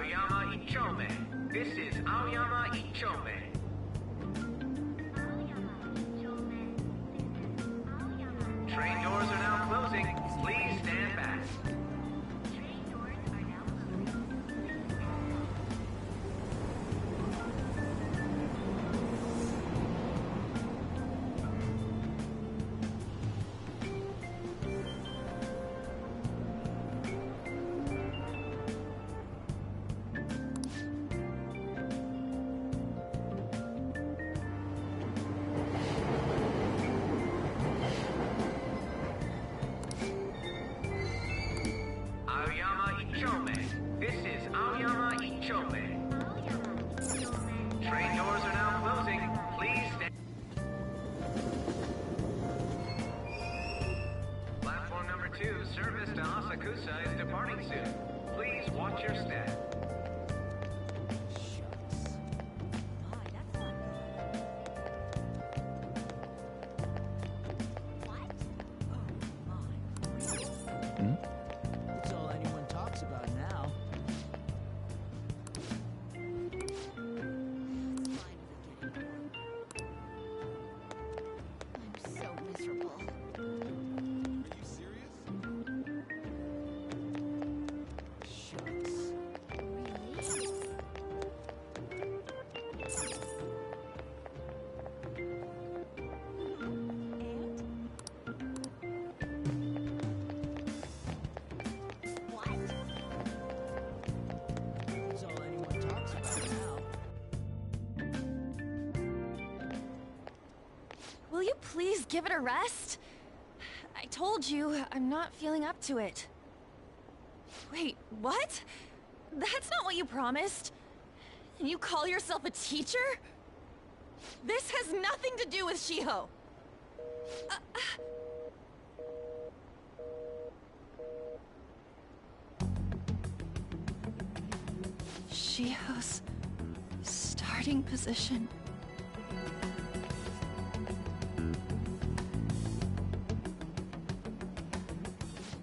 Aoyama Ichome. This is Aoyama Ichome. Train doors are now closing. Please stand back. Aoyama Ichome. This is Aoyama Ichome. Train doors are now closing. Please stand. Platform number 2, service to Asakusa is departing soon. Please watch your step. That's all anyone talks about now. I'm so miserable. Are you serious? Shucks. Really? What? That's all anyone talks about now. Will you please give it a rest? I told you, I'm not feeling up to it. Wait, what? That's not what you promised. And you call yourself a teacher? This has nothing to do with Shiho. Shiho's starting position.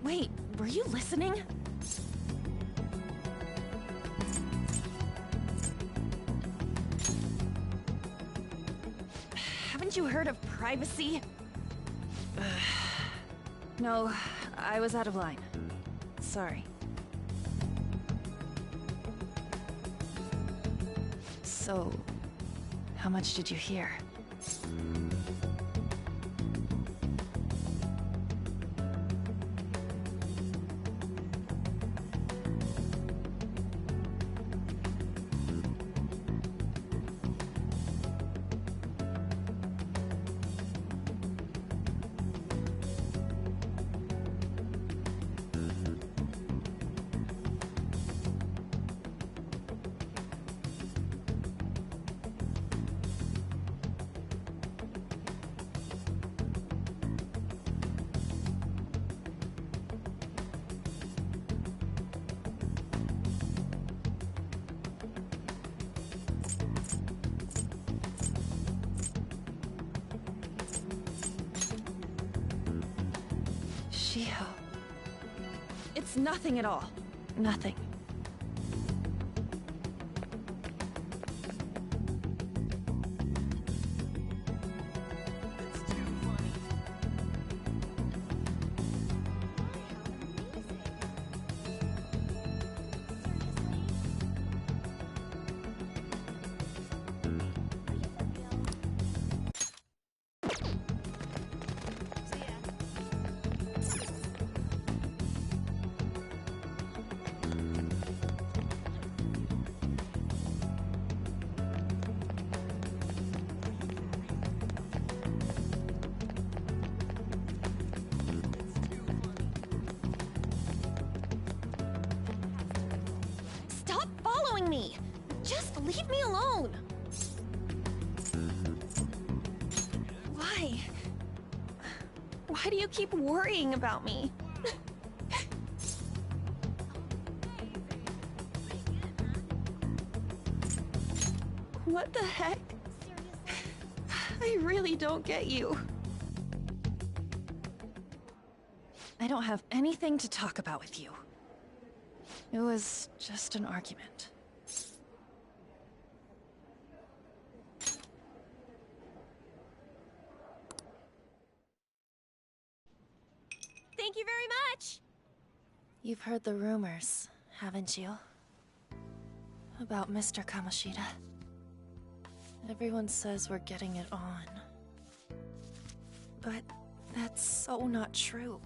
Wait, were you listening? Haven't you heard of privacy? No, I was out of line. Sorry. So, how much did you hear? Shiho. It's nothing at all. Nothing. It's too funny. Stop following me! Just leave me alone! Why? Why do you keep worrying about me? What the heck? I really don't get you. I don't have anything to talk about with you. It was just an argument. Thank you very much! You've heard the rumors, haven't you? About Mr. Kamoshida. Everyone says we're getting it on. But that's so not true.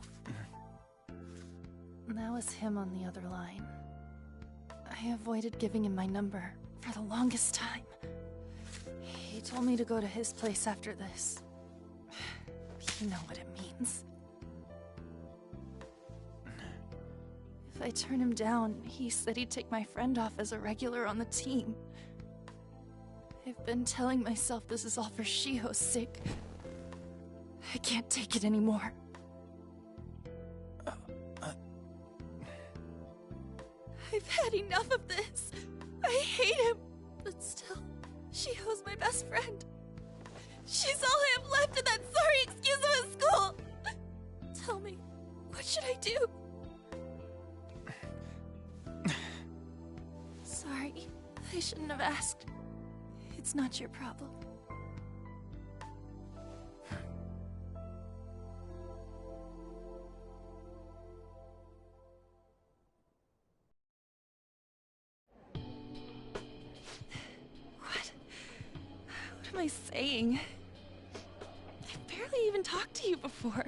That was him on the other line. I avoided giving him my number for the longest time. He told me to go to his place after this. You know what it means. If I turn him down, he said he'd take my friend off as a regular on the team. I've been telling myself this is all for Shiho's sake. I can't take it anymore. I've had enough of this. I hate him. But still, Shiho's my best friend. She's all I have left in that sorry excuse of a school. Tell me, what should I do? Sorry, I shouldn't have asked. It's not your problem. What am I saying? I've barely even talked to you before.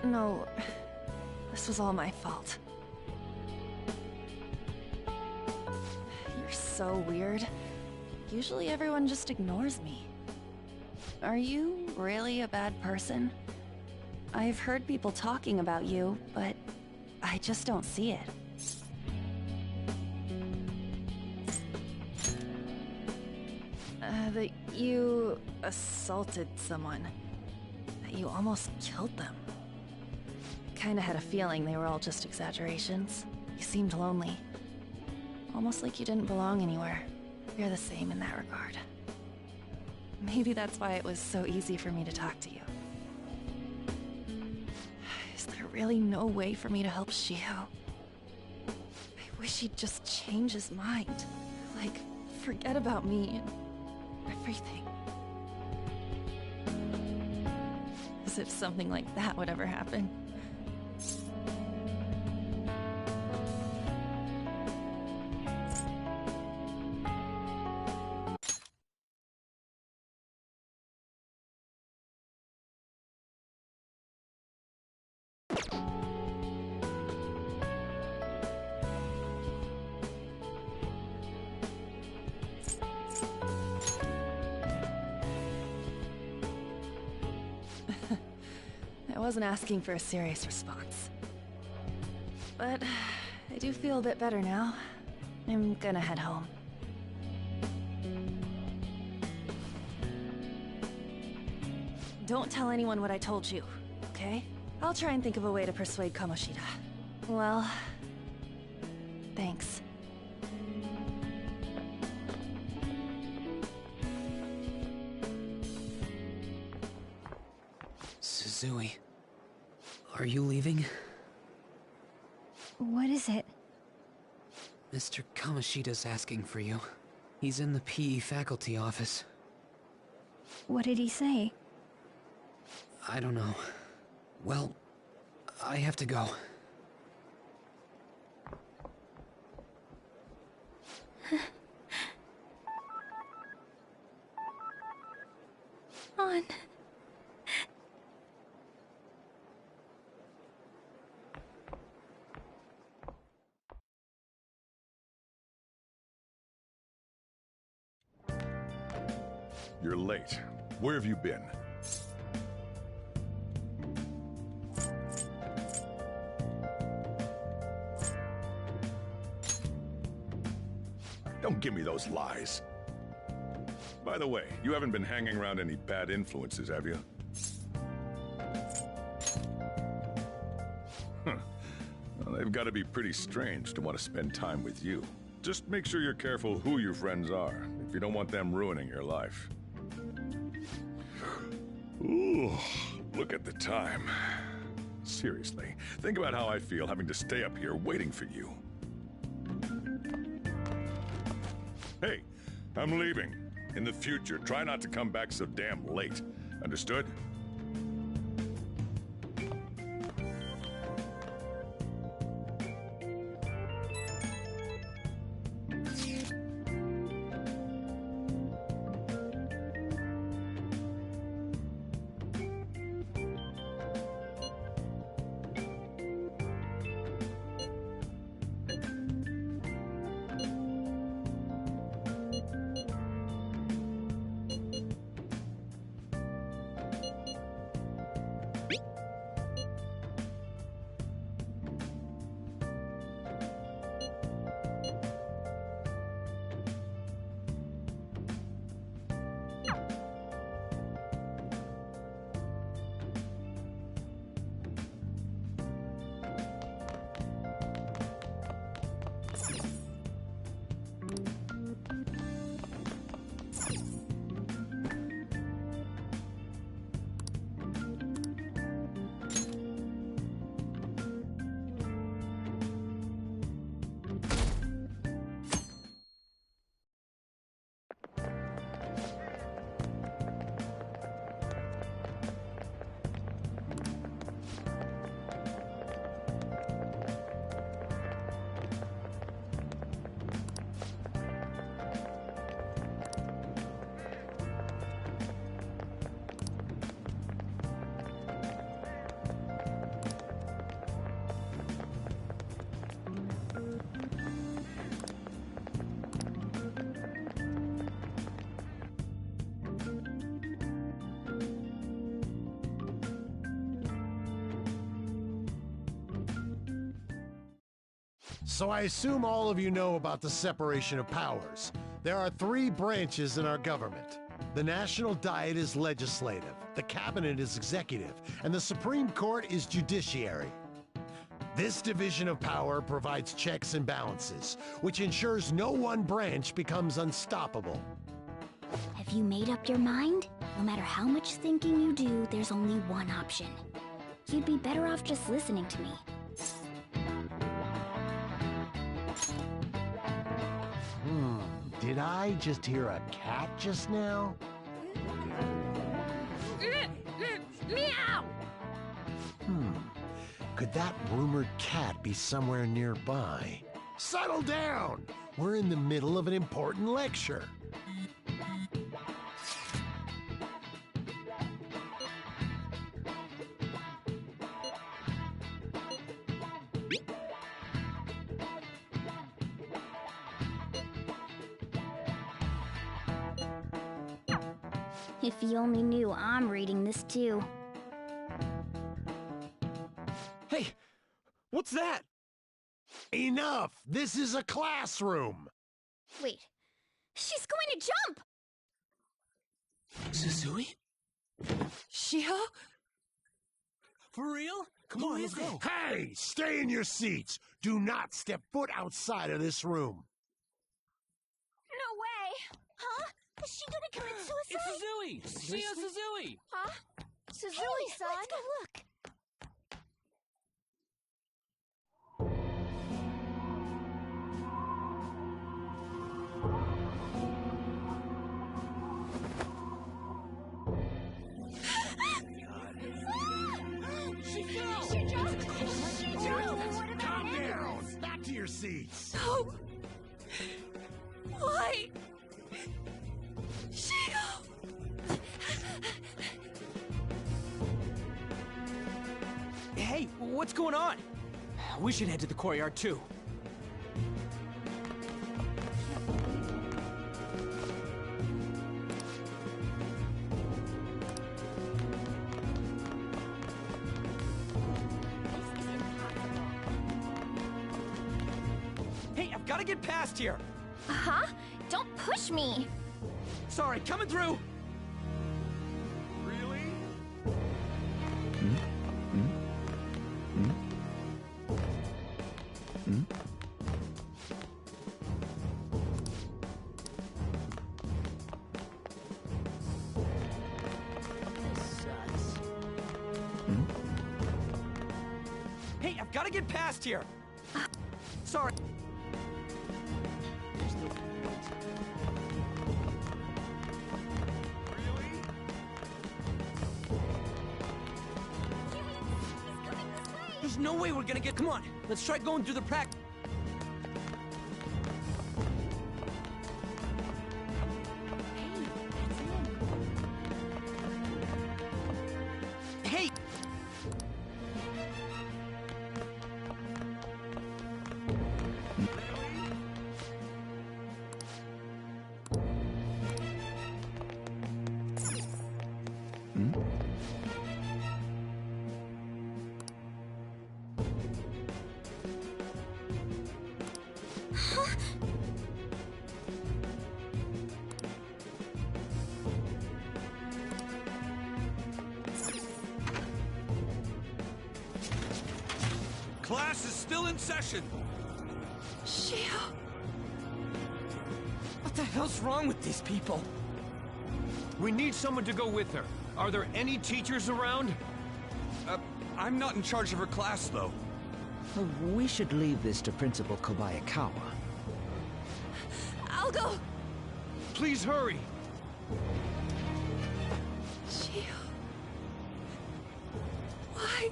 No, this was all my fault. You're so weird. Usually everyone just ignores me. Are you really a bad person? I've heard people talking about you, but I just don't see it. That you assaulted someone. That you almost killed them. Kinda had a feeling they were all just exaggerations. You seemed lonely. Almost like you didn't belong anywhere. You're the same in that regard. Maybe that's why it was so easy for me to talk to you. Is there really no way for me to help Shiho? I wish he'd just change his mind. Like, forget about me and everything. As if something like that would ever happen. I wasn't asking for a serious response. But I do feel a bit better now. I'm gonna head home. Don't tell anyone what I told you, okay? I'll try and think of a way to persuade Kamoshida. Well, thanks. Suzui, are you leaving? What is it? Mr. Kamoshida's asking for you. He's in the PE faculty office. What did he say? I don't know. Well, I have to go. On. You're late. Where have you been? Don't give me those lies. By the way, you haven't been hanging around any bad influences, have you? Well, they've got to be pretty strange to want to spend time with you. Just make sure you're careful who your friends are, if you don't want them ruining your life. Ooh, look at the time. Seriously, think about how I feel having to stay up here waiting for you. Hey, I'm leaving. In the future, try not to come back so damn late. Understood? So I assume all of you know about the separation of powers. There are 3 branches in our government. The National Diet is legislative, the Cabinet is executive, and the Supreme Court is judiciary. This division of power provides checks and balances, which ensures no one branch becomes unstoppable. Have you made up your mind? No matter how much thinking you do, there's only one option. You'd be better off just listening to me. Did I just hear a cat just now? Meow! Could that rumored cat be somewhere nearby? Settle down! We're in the middle of an important lecture. If you only knew I'm reading this too. Hey, what's that? Enough! This is a classroom! Wait, she's going to jump! Suzui? Shio? For real? Come on, let's go. Hey! Stay in your seats! Do not step foot outside of this room! No way! Huh? Is she gonna commit suicide? It's Suzui! Mia Suzui! Huh? Suzui-san? Let's go look. She fell! She jumped! She jumped! What about Calm him? down! Back to your seats! No! Why? Shio! Hey, what's going on? We should head to the courtyard too. Hey, I've got to get past here. Huh? Don't push me! Sorry, coming through! Really? Hey, I've got to get past here! Sorry. There's no way we're gonna get... Come on, let's try going through the practice. Hey! Class is still in session. Shio. What the hell's wrong with these people? We need someone to go with her. Are there any teachers around? I'm not in charge of her class, though. We should leave this to Principal Kobayakawa. I'll go! Please hurry! Shio. Why?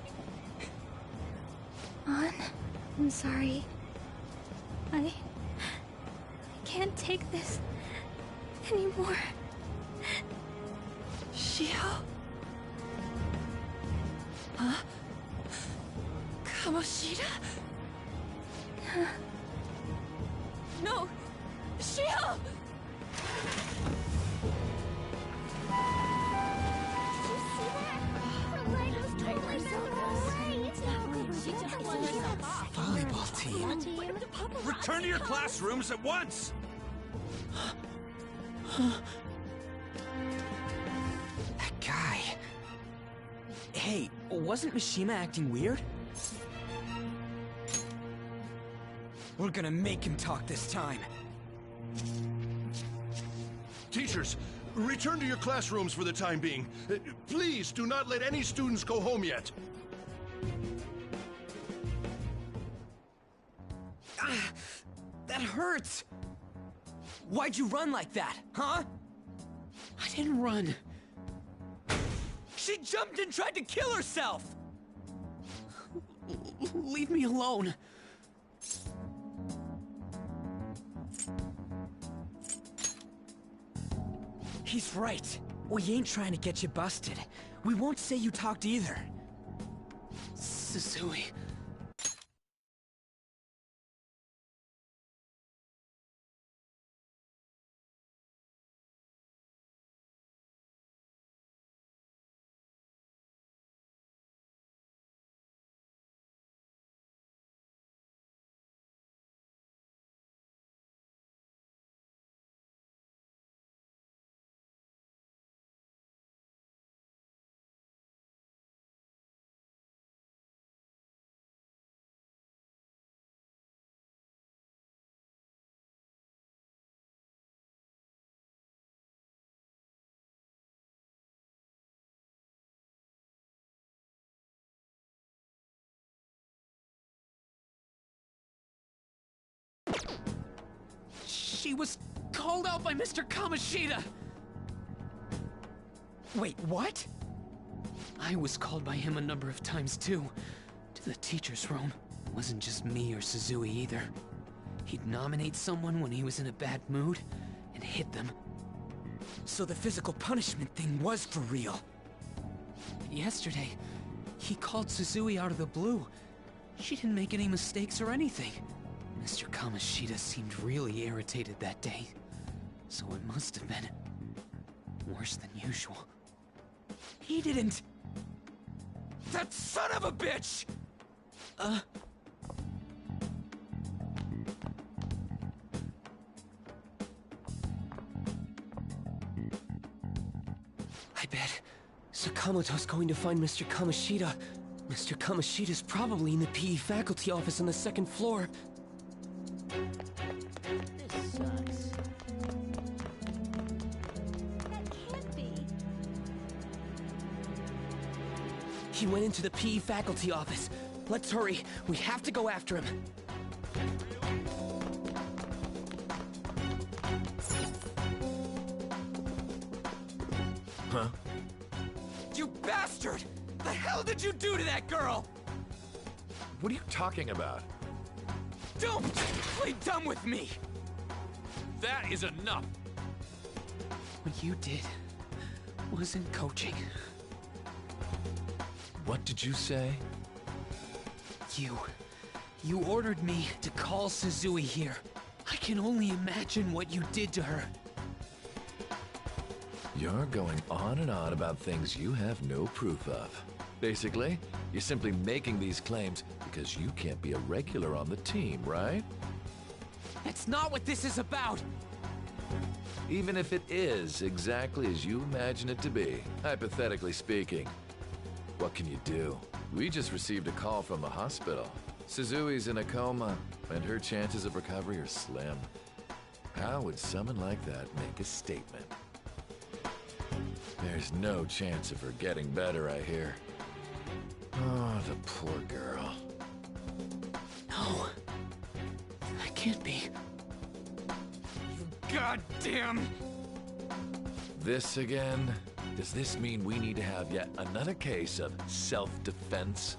An, I'm sorry. I can't take this anymore. Shio? Huh? Kamoshida? No! Shio! Volleyball team. Return to your classrooms at once! That guy. Hey, wasn't Mishima acting weird? We're gonna make him talk this time. Teachers, return to your classrooms for the time being. Please do not let any students go home yet. That hurts! Why'd you run like that, huh? I didn't run. She jumped and tried to kill herself! Leave me alone. He's right. We ain't trying to get you busted. We won't say you talked either. Suzui. She was called out by Mr. Kamoshida! Wait, what? I was called by him a number of times too. To the teacher's room. It wasn't just me or Suzui either. He'd nominate someone when he was in a bad mood, and hit them. So the physical punishment thing was for real. Yesterday, he called Suzui out of the blue. She didn't make any mistakes or anything. Mr. Kamoshida seemed really irritated that day. So it must have been worse than usual. He didn't... That son of a bitch! I bet Sakamoto's going to find Mr. Kamoshida. Mr. Kamoshida's probably in the PE faculty office on the second floor. This sucks. That can't be. He went into the PE faculty office. Let's hurry. We have to go after him. Huh? You bastard! The hell did you do to that girl? What are you talking about? Don't play dumb with me! That is enough! What you did wasn't coaching. What did you say? You ordered me to call Suzui here. I can only imagine what you did to her. You're going on and on about things you have no proof of. Basically, you're simply making these claims because you can't be a regular on the team, right? That's not what this is about! Even if it is exactly as you imagine it to be, hypothetically speaking, what can you do? We just received a call from the hospital. Suzui's in a coma, and her chances of recovery are slim. How would someone like that make a statement? There's no chance of her getting better, I hear. Oh, the poor girl. No. That can't be. You goddamn... This again? Does this mean we need to have yet another case of self-defense?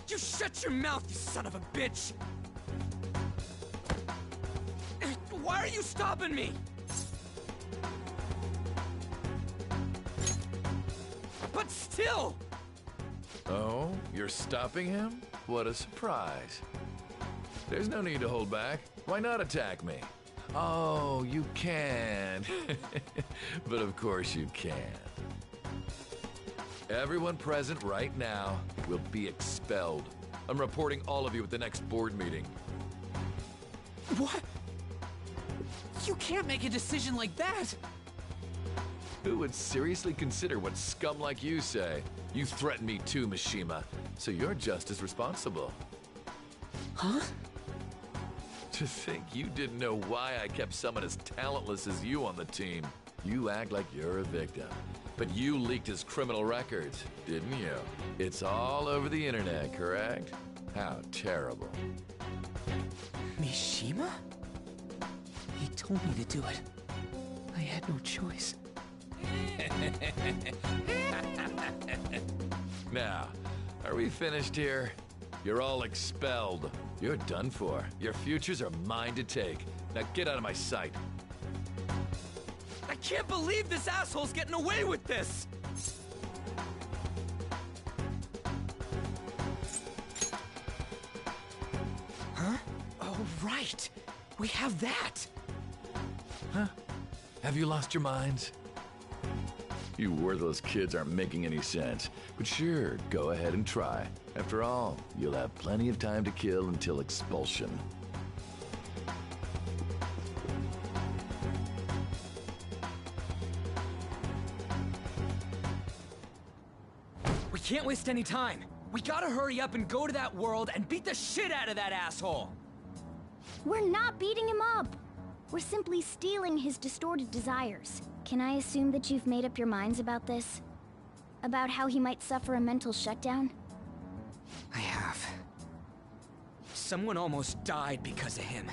You shut your mouth, you son of a bitch! Why are you stopping me? But still! Oh, you're stopping him? What a surprise. There's no need to hold back. Why not attack me? Oh, you can. But of course you can't. Everyone present right now will be expelled. I'm reporting all of you at the next board meeting. What? You can't make a decision like that! Who would seriously consider what scum like you say? You threatened me too, Mishima, so you're just as responsible. Huh? To think you didn't know why I kept someone as talentless as you on the team. You act like you're a victim. But you leaked his criminal records, didn't you? It's all over the internet, correct? How terrible. Mishima? He told me to do it. I had no choice. Now, are we finished here? You're all expelled. You're done for. Your futures are mine to take. Now get out of my sight. I can't believe this asshole's getting away with this! Huh? Oh, right! We have that! Huh? Have you lost your minds? You worthless kids aren't making any sense. But sure, go ahead and try. After all, you'll have plenty of time to kill until expulsion. We can't waste any time. We gotta hurry up and go to that world and beat the shit out of that asshole! We're not beating him up! We're simply stealing his distorted desires. Can I assume that you've made up your minds about this? About how he might suffer a mental shutdown? I have. Someone almost died because of him.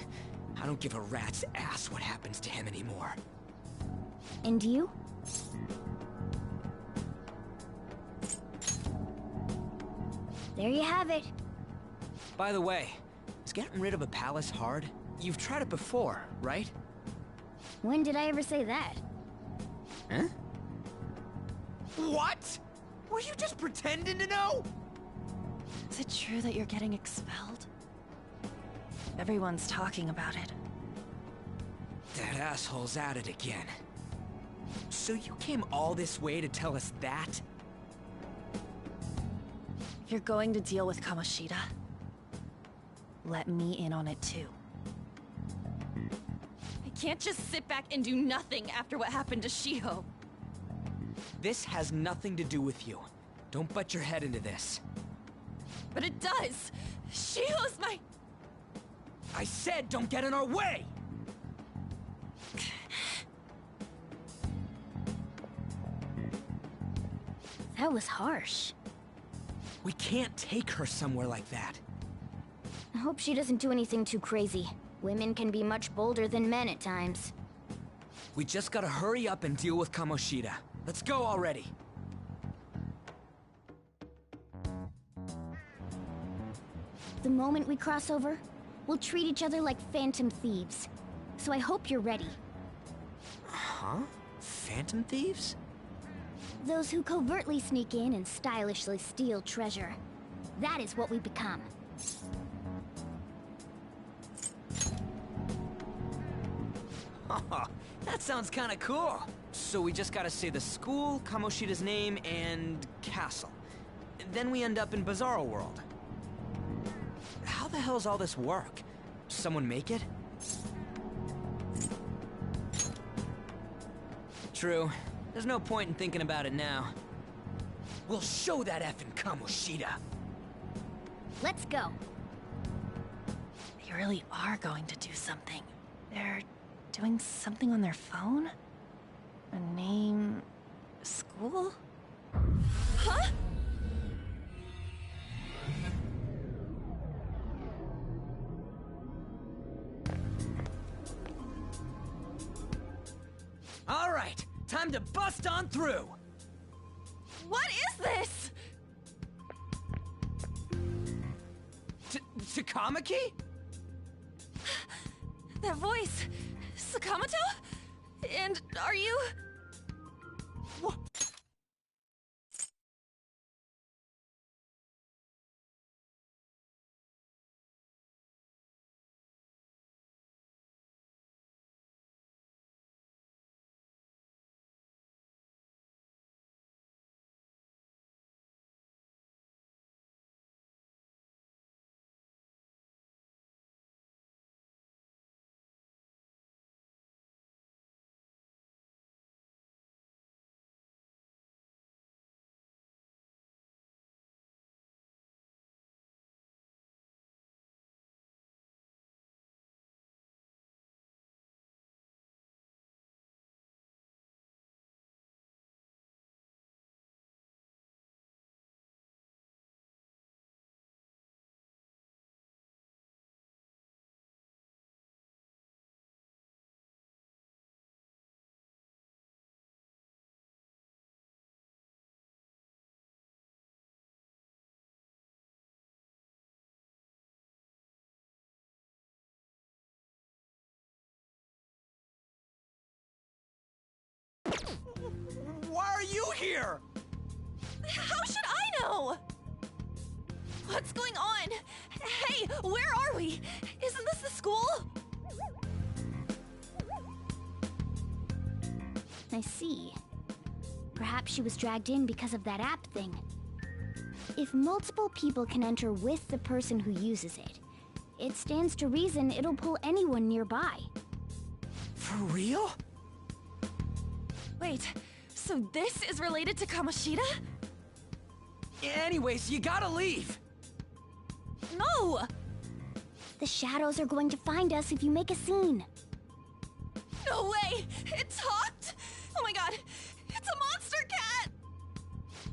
I don't give a rat's ass what happens to him anymore. And you? There you have it. By the way, is getting rid of a palace hard? You've tried it before, right? When did I ever say that? Huh? What? Were you just pretending to know? Is it true that you're getting expelled? Everyone's talking about it. That asshole's at it again. So you came all this way to tell us that? If you're going to deal with Kamoshida, let me in on it too. I can't just sit back and do nothing after what happened to Shiho. This has nothing to do with you. Don't butt your head into this. But it does! Shiho's my... I said don't get in our way! That was harsh. We can't take her somewhere like that. I hope she doesn't do anything too crazy. Women can be much bolder than men at times. We just gotta hurry up and deal with Kamoshida. Let's go already. The moment we cross over, we'll treat each other like phantom thieves. So I hope you're ready. Huh? Phantom thieves? Those who covertly sneak in and stylishly steal treasure. That is what we become. That sounds kinda cool. So we just gotta say the school, Kamoshida's name, and castle. Then we end up in Bizarro World. How the hell's all this work? Does someone make it? True. There's no point in thinking about it now. We'll show that effing Kamoshida. Let's go. They really are going to do something. They're doing something on their phone? A name... school? Huh? All right, time to bust on through. What is this? Takamaki? That voice... Sakamoto? And are you... What? Why are you here? How should I know? What's going on? Hey, where are we? Isn't this the school? I see. Perhaps she was dragged in because of that app thing. If multiple people can enter with the person who uses it, it stands to reason it'll pull anyone nearby. For real? Wait, so this is related to Kamoshida? Anyways, you gotta leave. No! The shadows are going to find us if you make a scene. No way! It talked? Oh my god, it's a monster cat!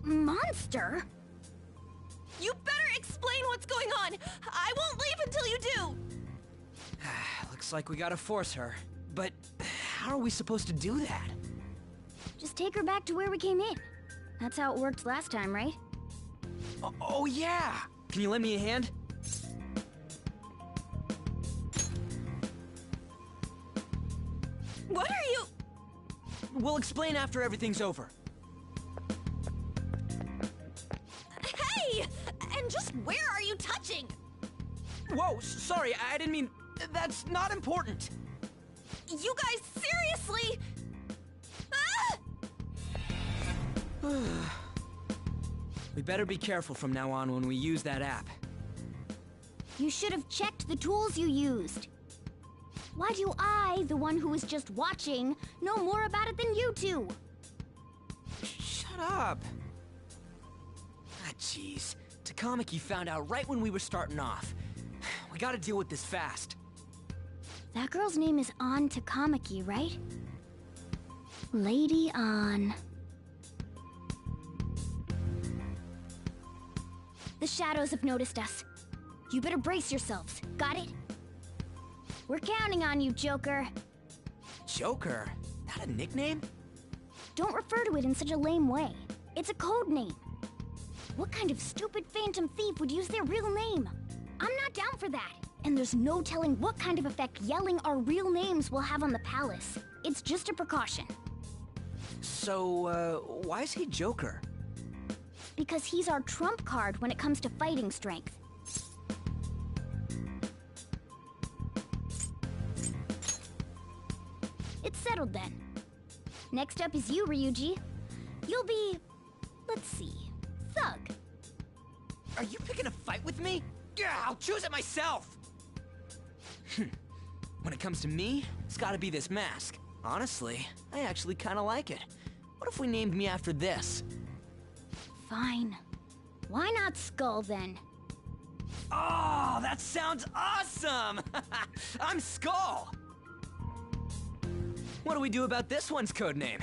Monster? You better explain what's going on! I won't leave until you do! Looks like we gotta force her. But how are we supposed to do that? Just take her back to where we came in. That's how it worked last time, right? Oh yeah! Can you lend me a hand? What are you... We'll explain after everything's over. Hey! And just where are you touching? Whoa, sorry, I didn't mean... That's not important. You guys, seriously? Ah! We better be careful from now on when we use that app. You should have checked the tools you used. Why do I, the one who was just watching, know more about it than you two? Shut up. Ah, jeez. Takamaki found out right when we were starting off. We gotta deal with this fast. That girl's name is An Takamaki, right? Lady An. The shadows have noticed us. You better brace yourselves. Got it? We're counting on you, Joker. Joker? That a nickname? Don't refer to it in such a lame way. It's a code name. What kind of stupid phantom thief would use their real name? I'm not down for that. And there's no telling what kind of effect yelling our real names will have on the palace. It's just a precaution. So, why is he Joker? Because he's our trump card when it comes to fighting strength. It's settled then. Next up is you, Ryuji. You'll be... let's see... Thug. Are you picking a fight with me? Yeah, I'll choose it myself! When it comes to me, it's gotta be this mask. Honestly, I actually kinda like it. What if we named me after this? Fine. Why not Skull, then? Oh, that sounds awesome! I'm Skull! What do we do about this one's codename?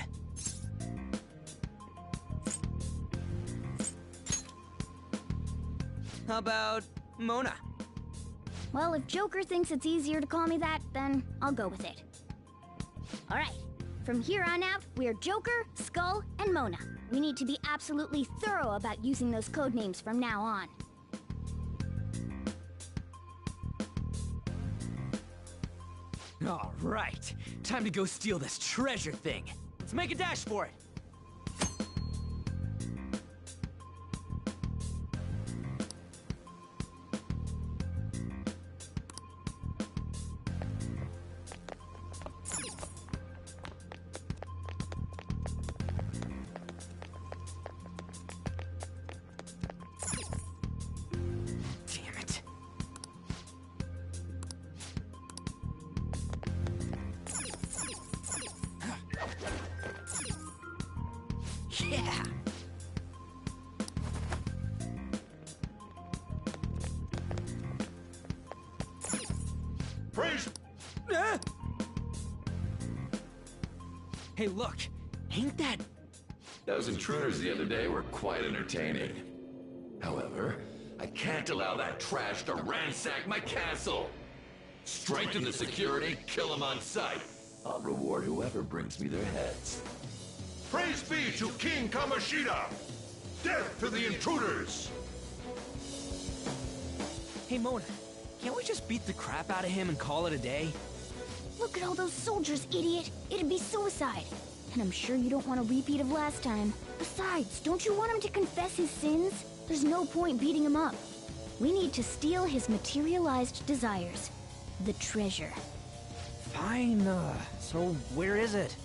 How about Mona? Well, if Joker thinks it's easier to call me that, then I'll go with it. Alright, from here on out, we're Joker, Skull, and Mona. We need to be absolutely thorough about using those code names from now on. All right, time to go steal this treasure thing. Let's make a dash for it. Yeah! Praise! Hey, look! Ain't that... Those intruders the other day were quite entertaining. However, I can't allow that trash to ransack my castle! Strengthen the security, kill them on sight. I'll reward whoever brings me their heads. Praise be to King Kamoshida! Death to the intruders! Hey, Mona, can't we just beat the crap out of him and call it a day? Look at all those soldiers, idiot! It'd be suicide. And I'm sure you don't want a repeat of last time. Besides, don't you want him to confess his sins? There's no point beating him up. We need to steal his materialized desires. The treasure. Fine, so where is it?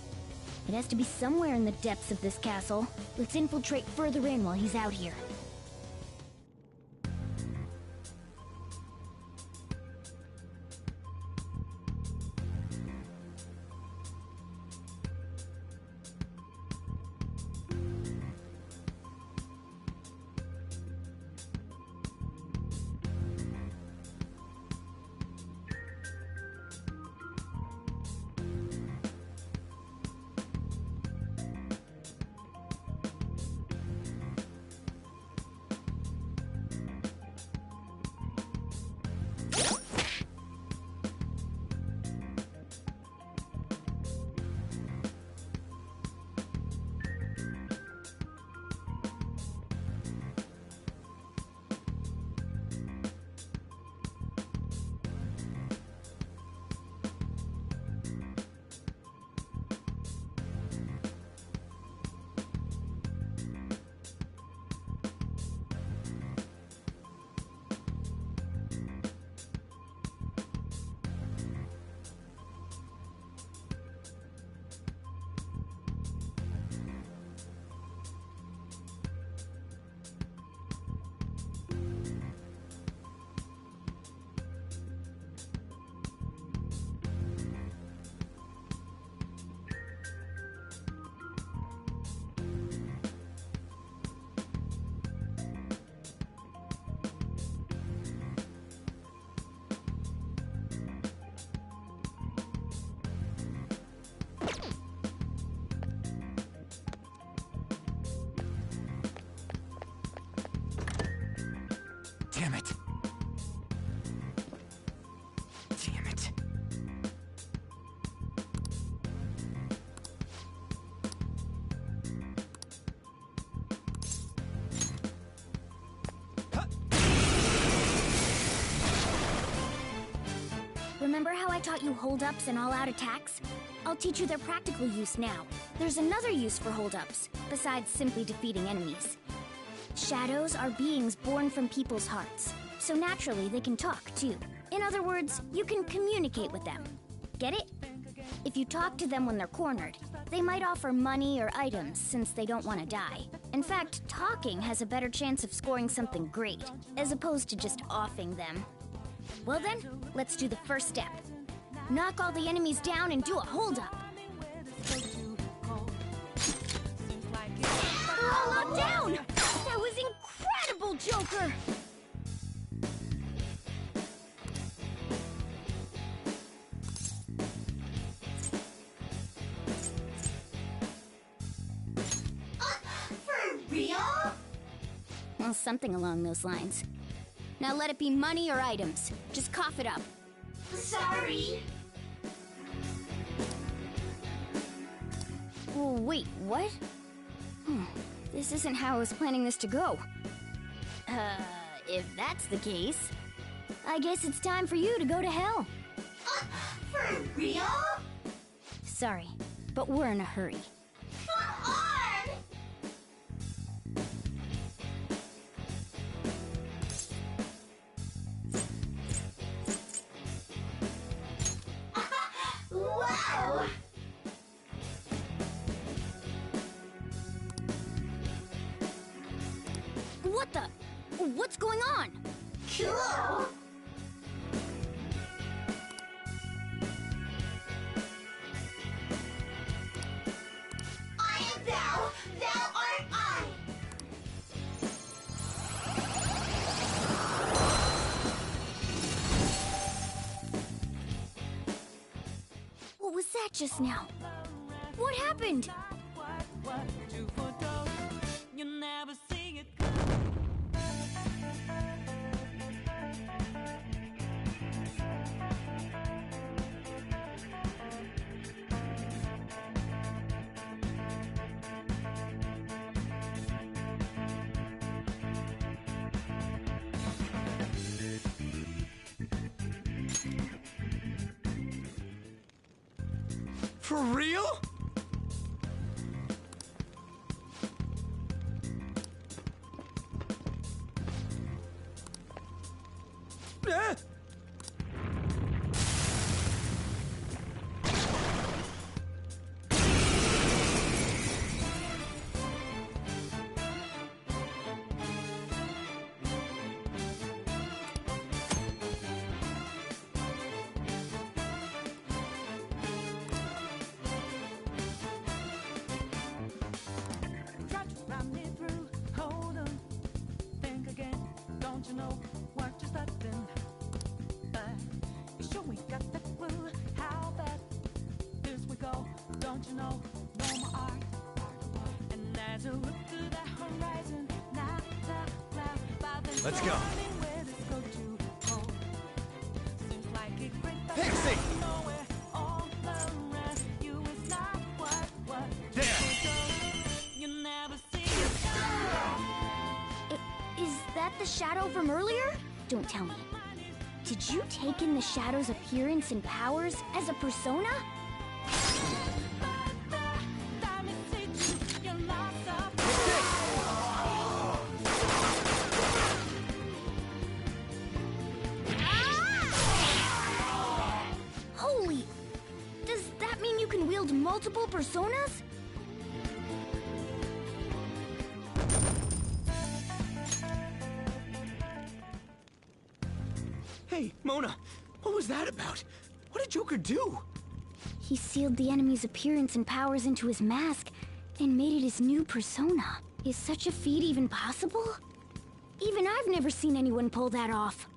It has to be somewhere in the depths of this castle. Let's infiltrate further in while he's out here. Remember how I taught you hold-ups and all-out attacks? I'll teach you their practical use now. There's another use for hold-ups, besides simply defeating enemies. Shadows are beings born from people's hearts, so naturally they can talk, too. In other words, you can communicate with them. Get it? If you talk to them when they're cornered, they might offer money or items since they don't want to die. In fact, talking has a better chance of scoring something great, as opposed to just offing them. Well then, let's do the first step. Knock all the enemies down and do a hold-up. They're all knocked down! That was incredible, Joker! For real? Well, something along those lines. Now let it be money or items. Just cough it up. Sorry. Oh, wait, what? This isn't how I was planning this to go. If that's the case, I guess it's time for you to go to hell. For real? Sorry, but we're in a hurry. Come on! Wow! What the? What's going on? Cool! I am thou, thou art I! What was that just now? What happened? For real? Let's go. Pixie! Is that the shadow from earlier? Don't tell me. Did you take in the shadow's appearance and powers as a persona? Holy! Does that mean you can wield multiple personas? Hey, Mona, what was that about? What did Joker do? He sealed the enemy's appearance and powers into his mask and made it his new persona. Is such a feat even possible? Even I've never seen anyone pull that off.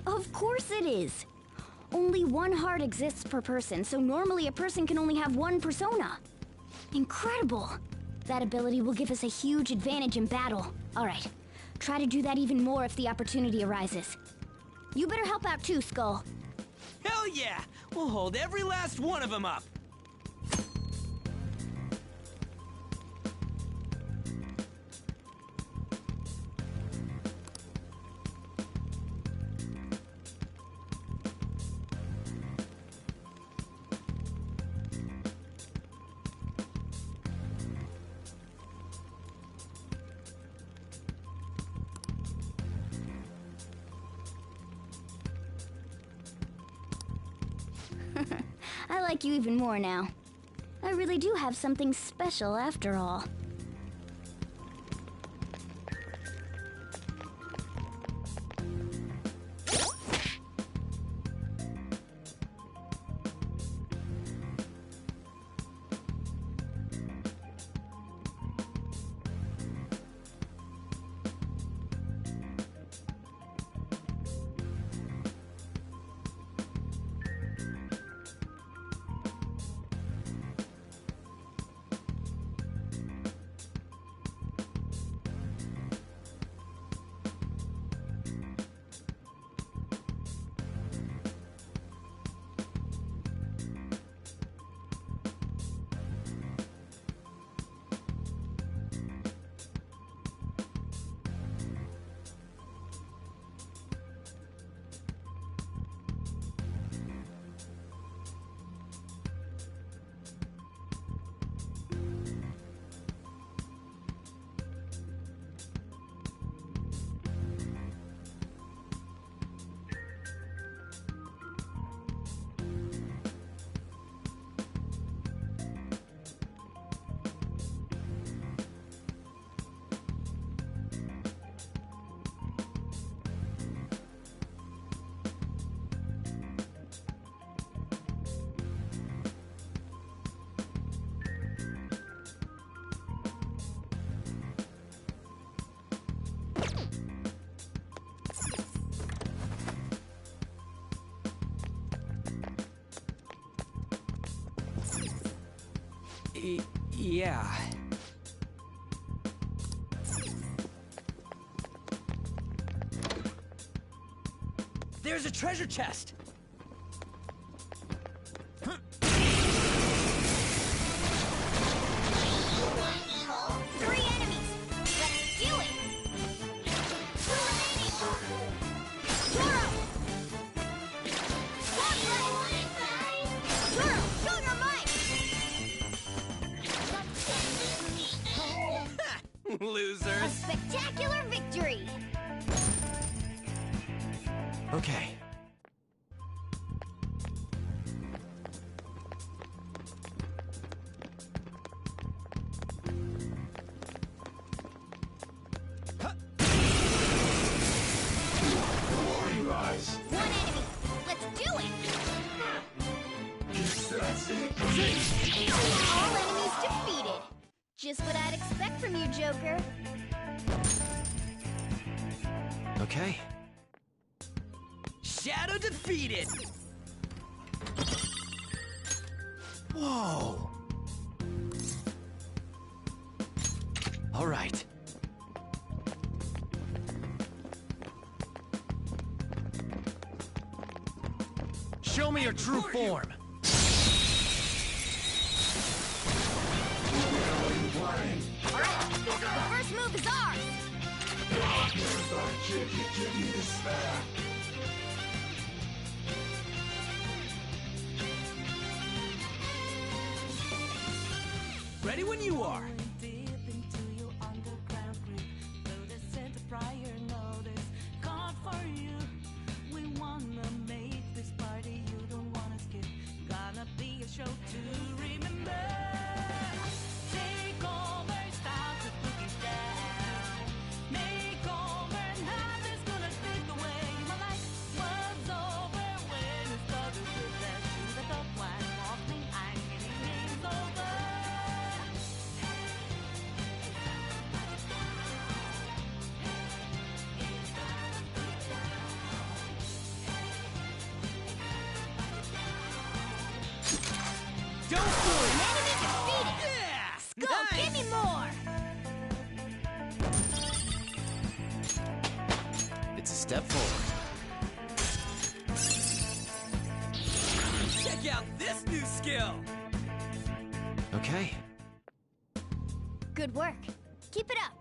Of course it is. Only one heart exists per person, so normally a person can only have one persona. Incredible! That ability will give us a huge advantage in battle. Alright, try to do that even more if the opportunity arises. You better help out too, Skull. Hell yeah! We'll hold every last one of them up! I like you even more now. I really do have something special after all. Yeah. There's a treasure chest! 3 enemies! Let's do it! 2 remaining! Zoro! Zoro, show your might! Losers! A spectacular victory! Okay. One enemy! Let's do it! All enemies defeated! Just what I'd expect from you, Joker. Okay. Shadow defeated! Whoa! All right. Show me your true form. Alright, the first move is ours! Ready when you are. Show to remember. Take over, stop the boogie down. Make over, nothing's gonna take away. My life was over when it started with that shoe that thought while walking, I'm getting things over. Don't worry! Enemy defeated! Yeah! Skull, give me more! It's a step forward. Check out this new skill! Okay. Good work. Keep it up.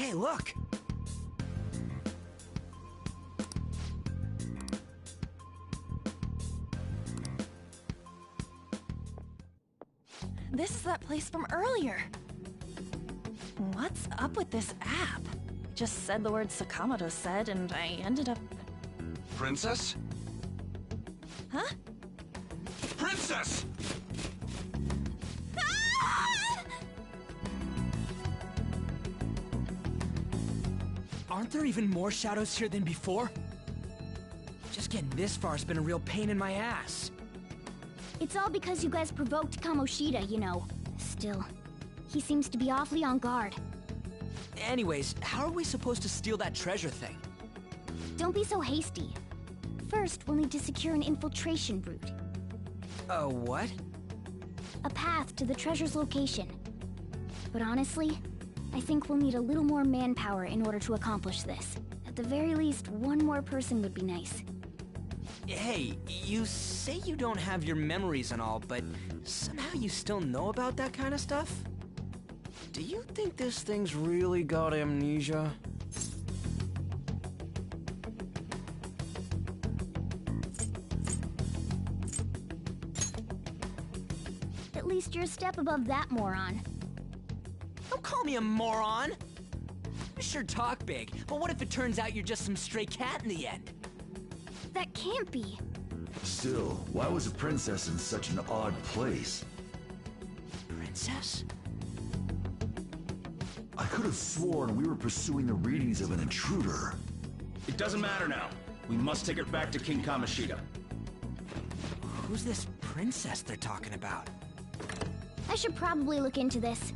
Hey, look! This is that place from earlier. What's up with this app? I just said the word Sakamoto said, and I ended up... Princess? Huh? Princess! Aren't there even more shadows here than before? Just getting this far has been a real pain in my ass. It's all because you guys provoked Kamoshida, you know. Still, he seems to be awfully on guard. Anyways, how are we supposed to steal that treasure thing? Don't be so hasty. First, we'll need to secure an infiltration route. A what? A path to the treasure's location. But honestly, I think we'll need a little more manpower in order to accomplish this. At the very least, one more person would be nice. Hey, you say you don't have your memories and all, but somehow you still know about that kind of stuff? Do you think this thing's really got amnesia? At least you're a step above that moron. Don't call me a moron! You sure talk big, but what if it turns out you're just some stray cat in the end? That can't be. Still, why was a princess in such an odd place? Princess? I could have sworn we were pursuing the readings of an intruder. It doesn't matter now. We must take her back to King Kamoshida. Who's this princess they're talking about? I should probably look into this.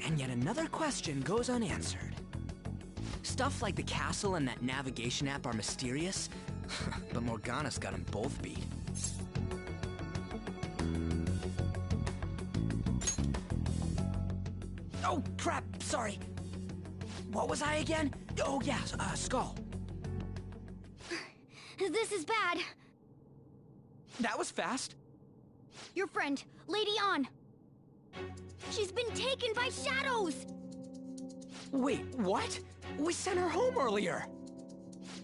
And yet another question goes unanswered. Stuff like the castle and that navigation app are mysterious, but Morgana's got them both beat. Oh, crap, sorry. What was I again? Oh, yeah, Skull. This is bad. That was fast. Your friend, Lady Ann. She's been taken by shadows! Wait, what? We sent her home earlier!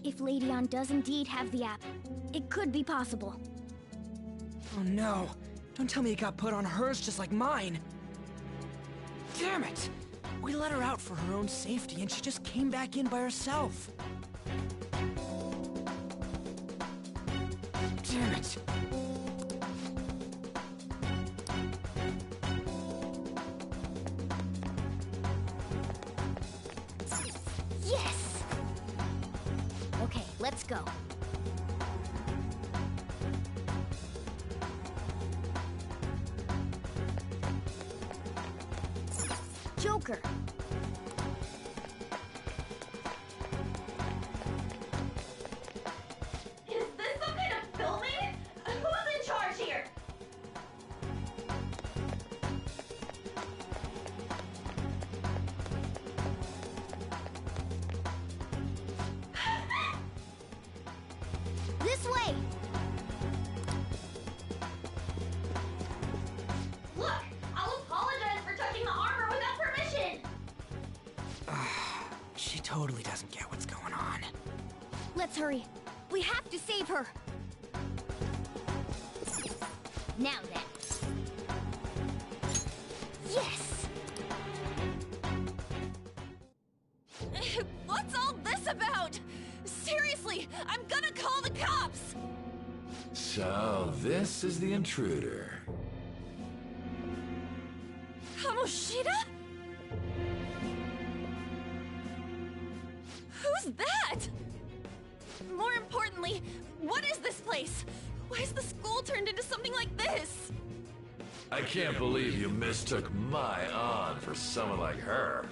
If Lady Ann does indeed have the app, it could be possible. Oh no. Don't tell me it got put on hers just like mine. Damn it! We let her out for her own safety and she just came back in by herself. Damn it! Yes! Okay, let's go. Joker. Is this some kind of filming? Who's in charge here? This way! Look, I'll apologize for touching the armor without permission. She totally doesn't get what's going on. Let's hurry. We have to save her. Now then. Yes! What's all this about? Seriously, I'm gonna call the cops! So, this is the intruder. Kamoshida? Who's that? More importantly, what is this place? Why is the school turned into something like this? I can't believe you mistook my Ann for someone like her.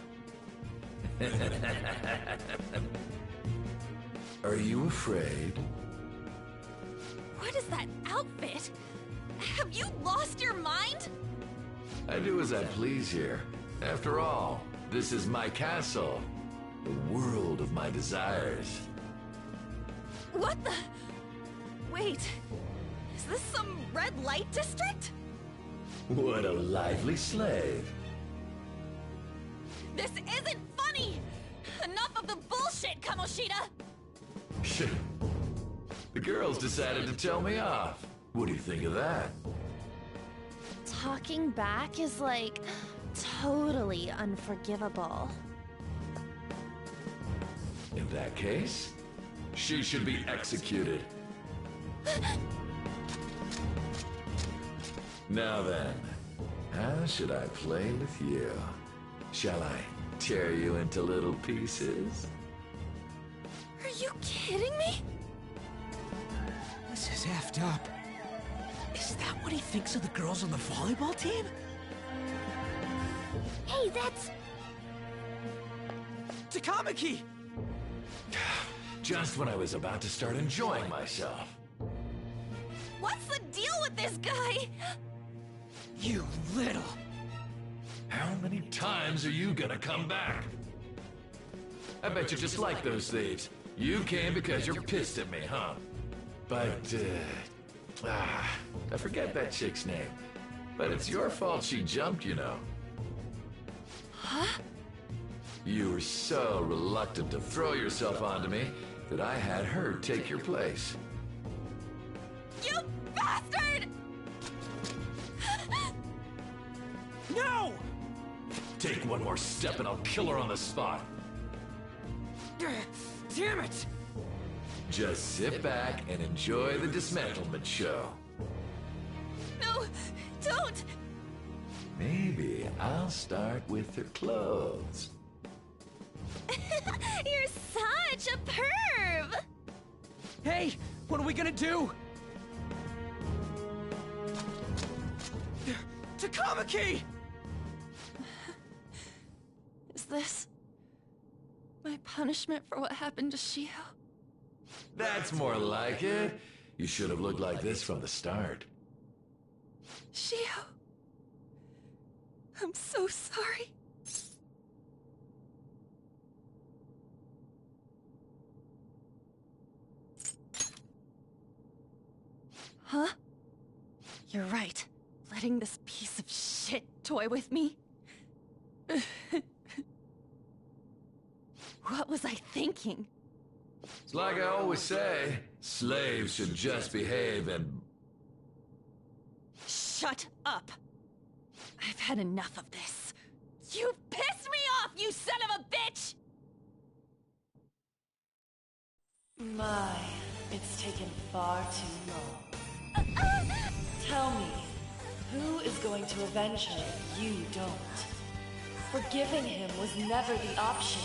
Are you afraid? What is that outfit? Have you lost your mind? I do as I please here. After all, this is my castle. The world of my desires. What the? Wait, is this some red light district? What a lively slave. This isn't funny! Enough of the bullshit, Kamoshida! The girls decided to tell me off. What do you think of that? Talking back is like totally unforgivable. In that case, she should be executed. Now then, how should I play with you? Shall I tear you into little pieces? Are you kidding me? This is effed up. Is that what he thinks of the girls on the volleyball team? Hey, that's... Takamaki! Just when I was about to start enjoying myself. What's the deal with this guy? You little... How many times are you gonna come back? I bet you just like those thieves. You came because you're pissed at me, huh? But, I forget that chick's name. But it's your fault she jumped, you know. Huh? You were so reluctant to throw yourself onto me that I had her take your place. You bastard! No! Take one more step and I'll kill her on the spot. Damn it! Just sit back and enjoy the dismantlement show. No, don't! Maybe I'll start with her clothes. You're such a perv! Hey, what are we gonna do? Takamaki! Is this my punishment for what happened to Shiho? That's more like it. You should have looked like this from the start. Shiho, I'm so sorry. Huh? You're right. Letting this piece of shit toy with me? What was I thinking? It's like I always say, slaves should just behave and... Shut up! I've had enough of this. You've pissed me off, you son of a bitch! My, it's taken far too long. Tell me, who is going to avenge her if you don't? Forgiving him was never the option.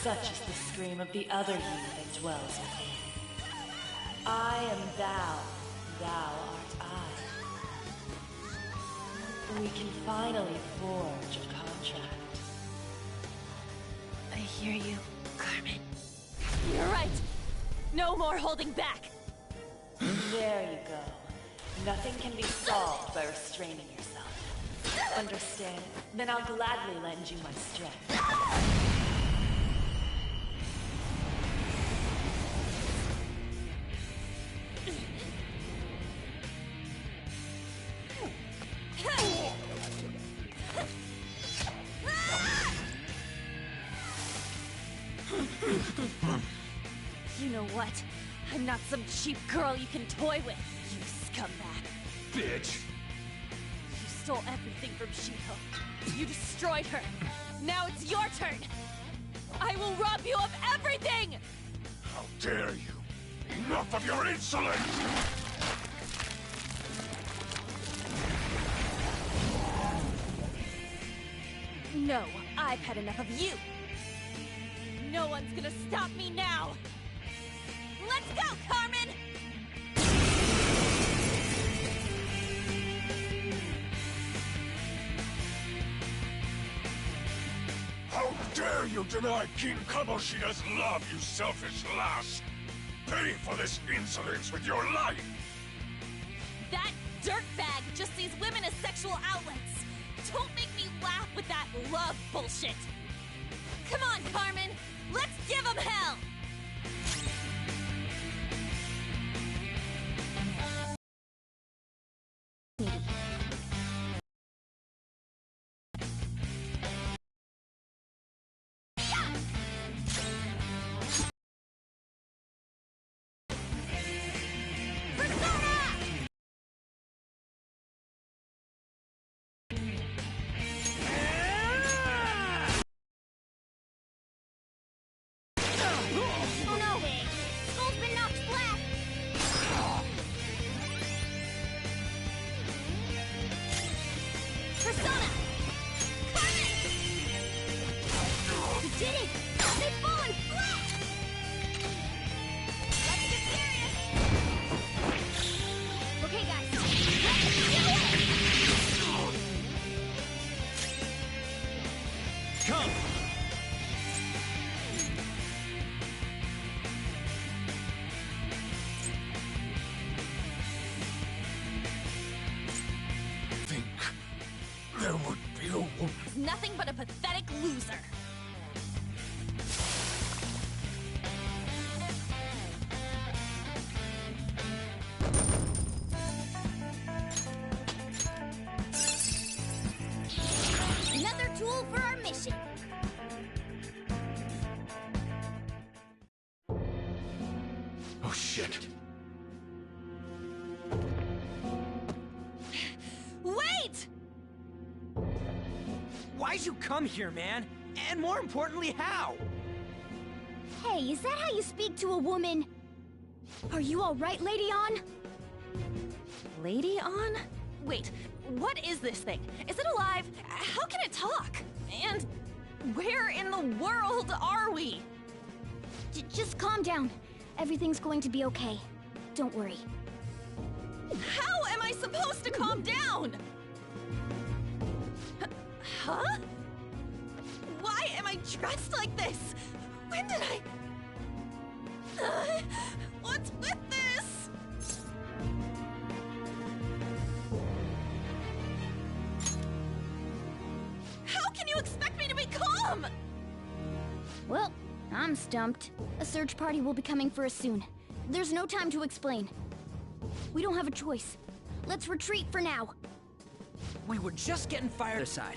Such is the scream of the other you that dwells within. I am thou, thou art I. We can finally forge a contract. I hear you, Carmen. You're right! No more holding back! There you go. Nothing can be solved by restraining yourself. Understand? Then I'll gladly lend you my strength. You know what? I'm not some cheap girl you can toy with, you scumbag. Bitch! You stole everything from Shiho. You destroyed her. Now it's your turn. I will rob you of everything! How dare you! Enough of your insolence! No, I've had enough of you. No one's gonna stop me now. Let's go, Carmen! How dare you deny King Kamoshida's love, you selfish lass! Pay for this insolence with your life! That dirtbag just sees women as sexual outlets. Don't make me laugh with that love bullshit. Come on, Carmen. Let's give him hell! nothing but a pathetic loser. Another tool for our mission. Oh, shit. Wait! Why'd you come here, man? And more importantly, how? Hey, is that how you speak to a woman? Are you all right, Lady On? Lady On? Wait, what is this thing? Is it alive? How can it talk? And where in the world are we? Just calm down. Everything's going to be okay. Don't worry. How am I supposed to calm down? Huh? Why am I dressed like this? When did I... what's with this? How can you expect me to be calm? Well, I'm stumped. A search party will be coming for us soon. There's no time to explain. We don't have a choice. Let's retreat for now. We were just getting fired aside.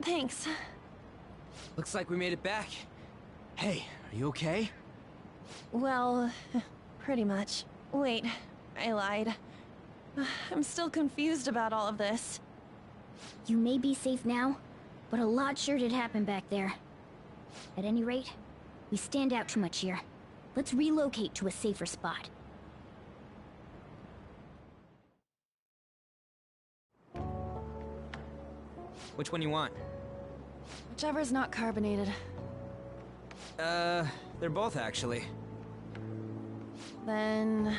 Thanks. Looks like we made it back. Hey, are you okay? Well, pretty much. Wait, I lied. I'm still confused about all of this. You may be safe now, but a lot sure did happen back there. At any rate, we stand out too much here. Let's relocate to a safer spot. Which one you want? Whichever's not carbonated. They're both actually. Then...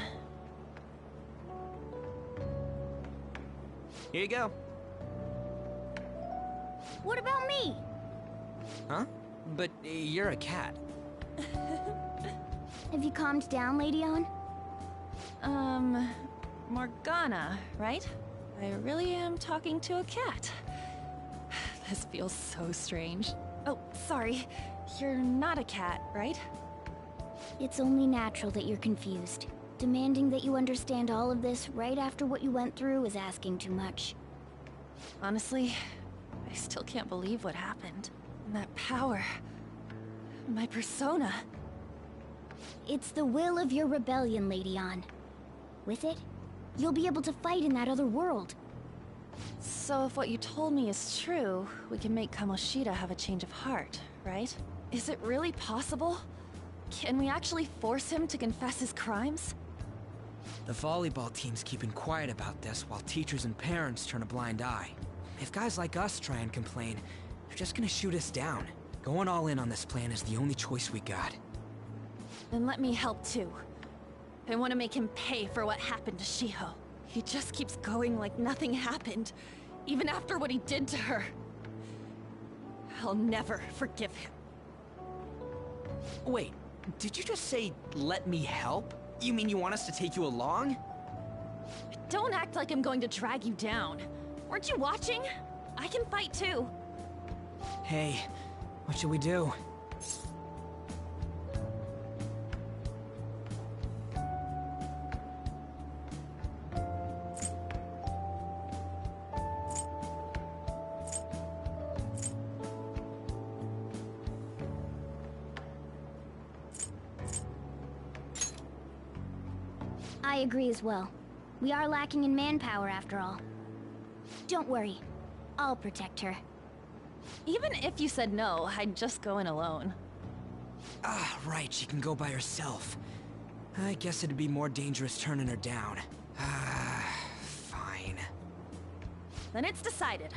Here you go. What about me? Huh? But you're a cat. Have you calmed down, Lady On? Morgana, right? I really am talking to a cat. This feels so strange. Oh, sorry. You're not a cat, right? It's only natural that you're confused. Demanding that you understand all of this right after what you went through is asking too much. Honestly, I still can't believe what happened. And that power... my persona... It's the will of your rebellion, Lady On. With it, you'll be able to fight in that other world. So if what you told me is true, we can make Kamoshida have a change of heart, right? Is it really possible? Can we actually force him to confess his crimes? The volleyball team's keeping quiet about this while teachers and parents turn a blind eye. If guys like us try and complain, they're just gonna shoot us down. Going all in on this plan is the only choice we got. Then let me help too. I want to make him pay for what happened to Shiho. He just keeps going like nothing happened, even after what he did to her. I'll never forgive him. Wait, did you just say, let me help? You mean you want us to take you along? Don't act like I'm going to drag you down. Weren't you watching? I can fight too. Hey, what should we do? I agree as well. We are lacking in manpower after all. Don't worry. I'll protect her. Even if you said no, I'd just go in alone. Ah, right, she can go by herself. I guess it'd be more dangerous turning her down. Fine. Then it's decided.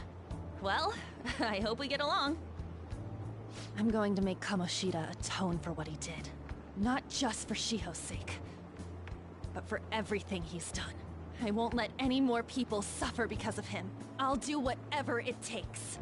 Well, I hope we get along. I'm going to make Kamoshida atone for what he did. Not just for Shiho's sake, but for everything he's done. I won't let any more people suffer because of him. I'll do whatever it takes.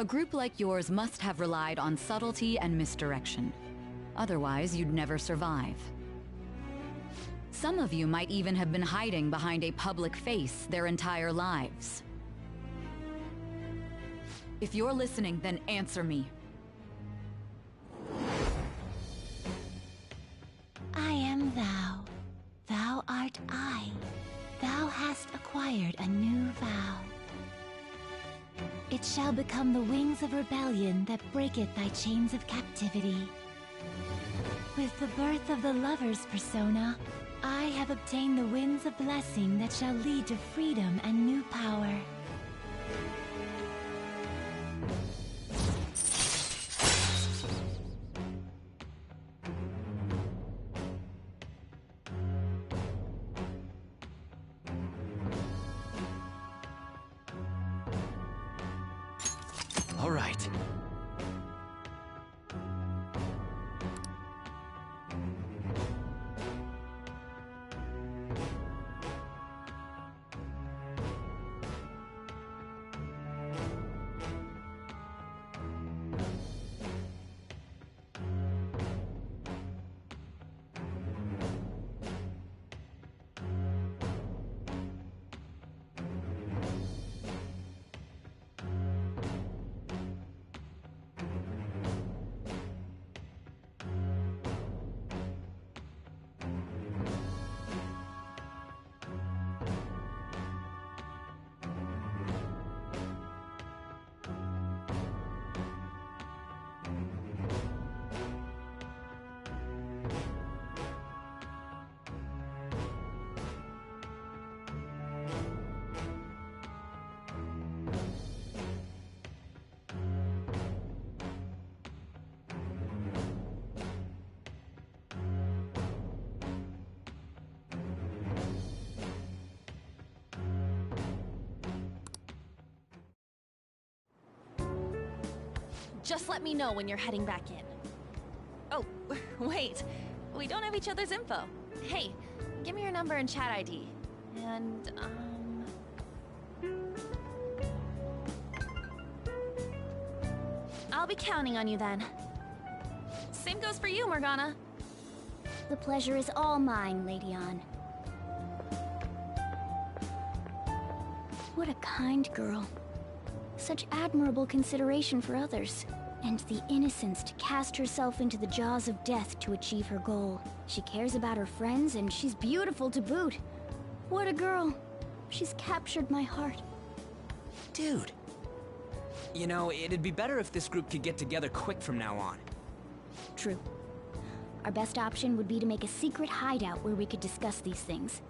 A group like yours must have relied on subtlety and misdirection. Otherwise, you'd never survive. Some of you might even have been hiding behind a public face their entire lives. If you're listening, then answer me. I am thou. Thou art I. Thou hast acquired a new vow. It shall become the wings of rebellion that breaketh thy chains of captivity. With the birth of the lover's persona, I have obtained the winds of blessing that shall lead to freedom and new power. All right. Just let me know when you're heading back in. Oh, wait. We don't have each other's info. Hey, give me your number and chat ID. And, I'll be counting on you then. Same goes for you, Morgana. The pleasure is all mine, Lady Ann. What a kind girl. Such admirable consideration for others. And the innocence to cast herself into the jaws of death to achieve her goal. She cares about her friends, and she's beautiful to boot. What a girl. She's captured my heart. Dude. You know, it'd be better if this group could get together quick from now on. True. Our best option would be to make a secret hideout where we could discuss these things.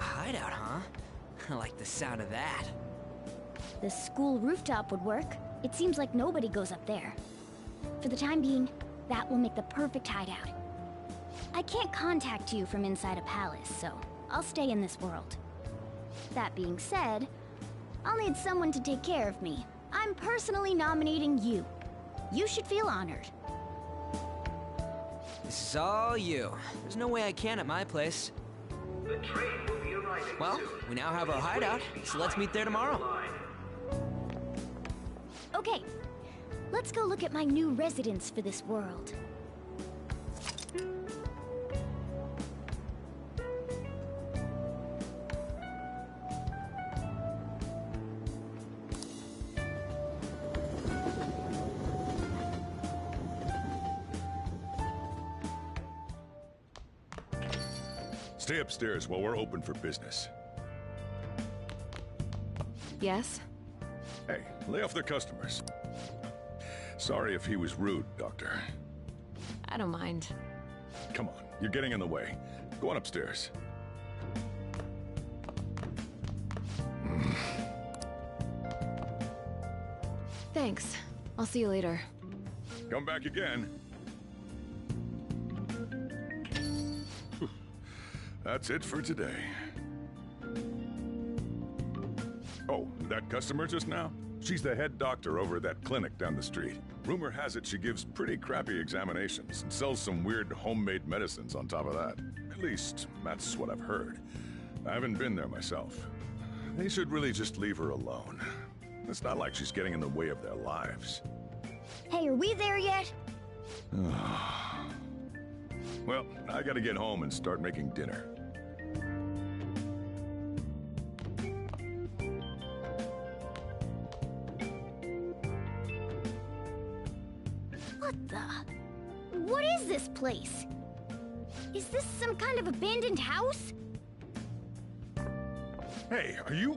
A hideout, huh? I like the sound of that. The school rooftop would work. It seems like nobody goes up there. For the time being, that will make the perfect hideout. I can't contact you from inside a palace, so I'll stay in this world. That being said, I'll need someone to take care of me. I'm personally nominating you. You should feel honored. This is all you. There's no way I can at my place. The train will be arriving Well, soon. we now have our hideout, so let's meet there tomorrow. Okay, let's go look at my new residence for this world. Stay upstairs while we're open for business. Yes? Hey, lay off the customers. Sorry if he was rude, Doctor. I don't mind. Come on, you're getting in the way. Go on upstairs. Thanks. I'll see you later. Come back again. That's it for today. Oh, that customer just now? She's the head doctor over at that clinic down the street. Rumor has it she gives pretty crappy examinations and sells some weird homemade medicines on top of that. At least, that's what I've heard. I haven't been there myself. They should really just leave her alone. It's not like she's getting in the way of their lives. Hey, are we there yet? Well, I gotta get home and start making dinner. What the? What is this place? Is this some kind of abandoned house? Hey, are you...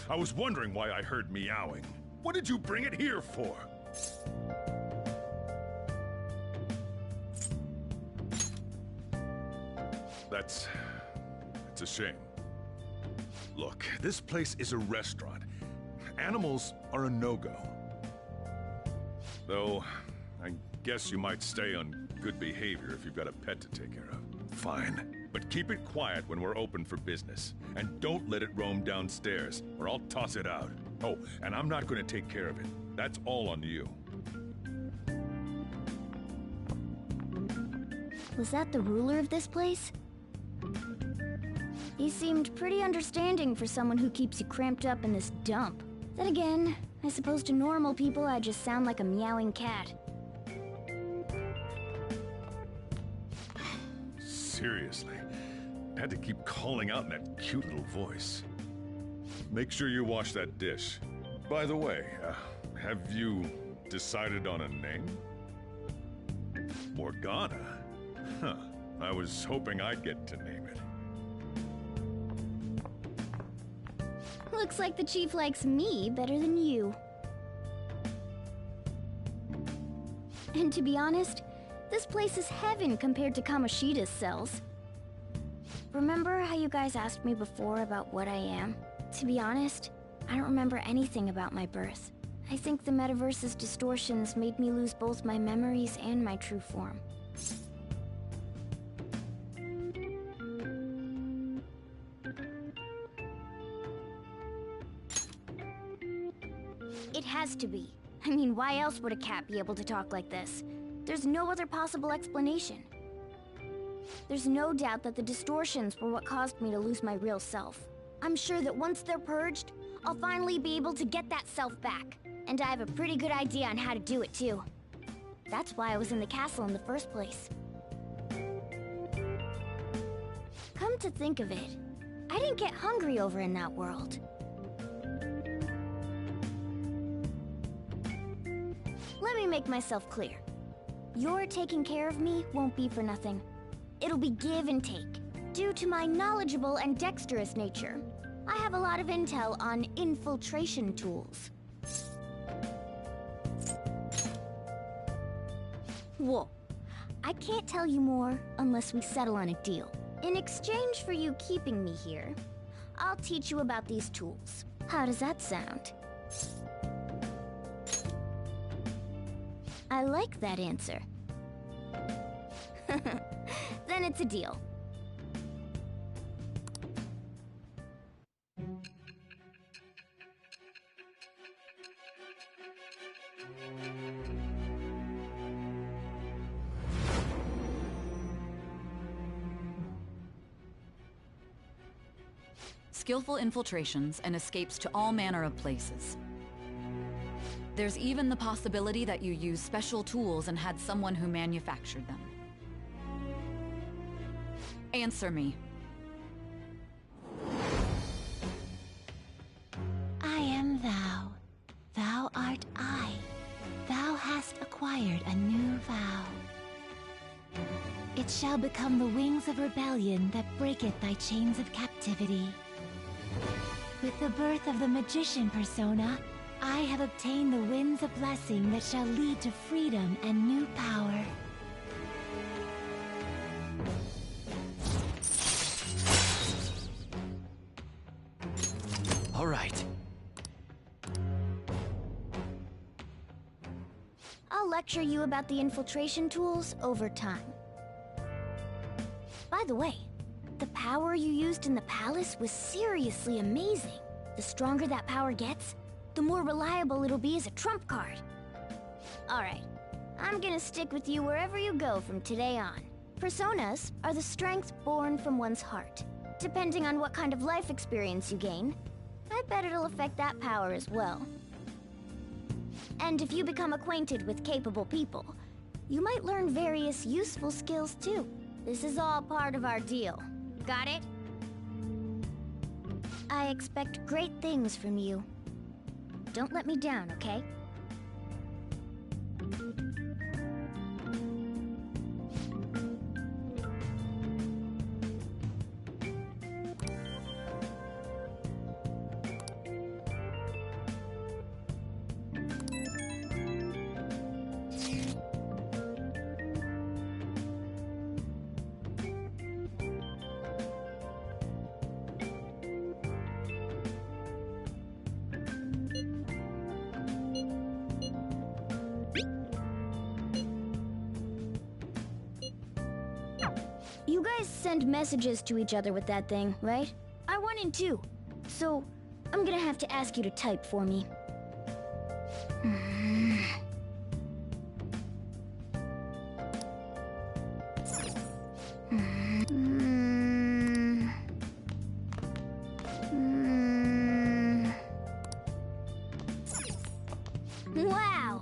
I was wondering why I heard meowing. What did you bring it here for? That's a shame. Look, this place is a restaurant. Animals are a no-go. Though, I guess you might stay on good behavior if you've got a pet to take care of. Fine. But keep it quiet when we're open for business. And don't let it roam downstairs, or I'll toss it out. Oh, and I'm not going to take care of it. That's all on you. Was that the ruler of this place? He seemed pretty understanding for someone who keeps you cramped up in this dump. Then again, I suppose to normal people I just sound like a meowing cat. Seriously, had to keep calling out in that cute little voice. Make sure you wash that dish. By the way, have you decided on a name? Morgana? Huh. I was hoping I'd get to name it. Looks like the chief likes me better than you. And to be honest, this place is heaven compared to Kamoshida's cells. Remember how you guys asked me before about what I am? To be honest, I don't remember anything about my birth. I think the metaverse's distortions made me lose both my memories and my true form. It has to be. I mean, why else would a cat be able to talk like this? There's no other possible explanation. There's no doubt that the distortions were what caused me to lose my real self. I'm sure that once they're purged, I'll finally be able to get that self back. And I have a pretty good idea on how to do it too. That's why I was in the castle in the first place. Come to think of it, I didn't get hungry over in that world. Let me make myself clear. Your taking care of me won't be for nothing. It'll be give and take. Due to my knowledgeable and dexterous nature, I have a lot of intel on infiltration tools. Whoa. I can't tell you more unless we settle on a deal. In exchange for you keeping me here, I'll teach you about these tools. How does that sound? I like that answer. Then it's a deal. Skillful infiltrations and escapes to all manner of places. There's even the possibility that you used special tools and had someone who manufactured them. Answer me. I am thou. Thou art I. Thou hast acquired a new vow. It shall become the wings of rebellion that breaketh thy chains of captivity. With the birth of the magician persona, I have obtained the winds of blessing that shall lead to freedom and new power. All right. I'll lecture you about the infiltration tools over time. By the way, the power you used in the palace was seriously amazing. The stronger that power gets, the more reliable it'll be as a trump card. Alright, I'm gonna stick with you wherever you go from today on. Personas are the strength born from one's heart. Depending on what kind of life experience you gain, I bet it'll affect that power as well. And if you become acquainted with capable people, you might learn various useful skills too. This is all part of our deal. Got it? I expect great things from you. Don't let me down, okay? You guys send messages to each other with that thing, right? I want in too. So, I'm gonna have to ask you to type for me. Wow!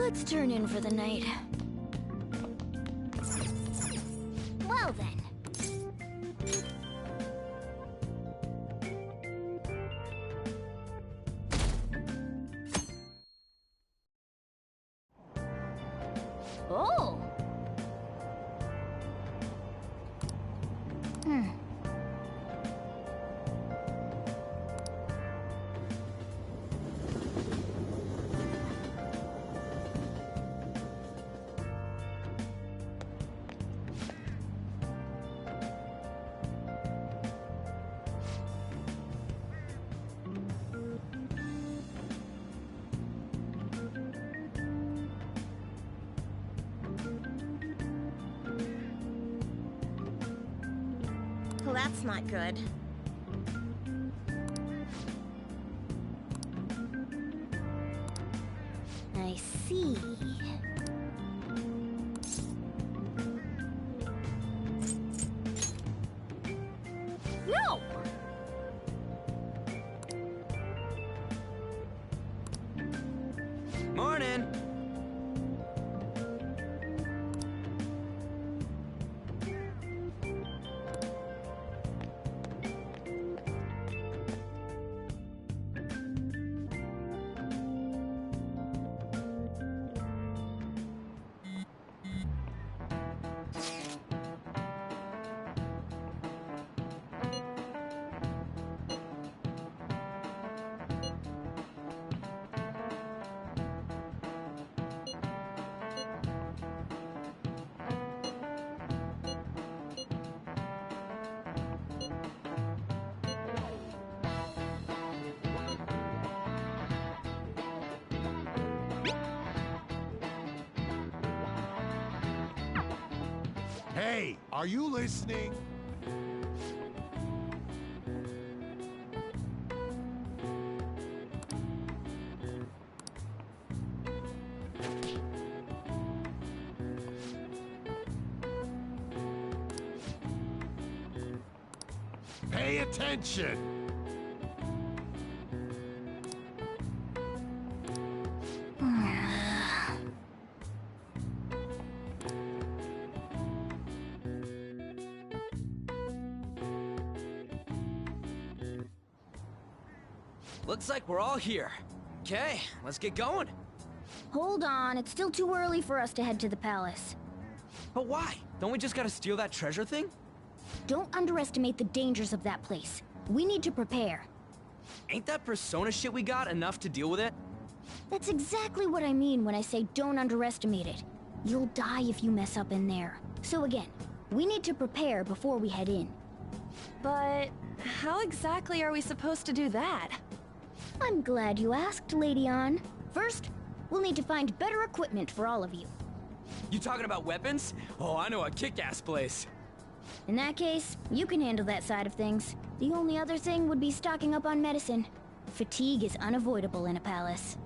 Let's turn in for the night. Well then. Oh! Well, that's not good. I see. No! Morning! Hey, are you listening? Pay attention! Looks like we're all here. Okay, let's get going. Hold on, it's still too early for us to head to the palace. But why? Don't we just gotta steal that treasure thing? Don't underestimate the dangers of that place. We need to prepare. Ain't that persona shit we got enough to deal with it? That's exactly what I mean when I say don't underestimate it. You'll die if you mess up in there. So again, we need to prepare before we head in. But how exactly are we supposed to do that? I'm glad you asked, Lady Ann. First, we'll need to find better equipment for all of you. You talking about weapons? Oh, I know a kick-ass place. In that case, you can handle that side of things. The only other thing would be stocking up on medicine. Fatigue is unavoidable in a palace.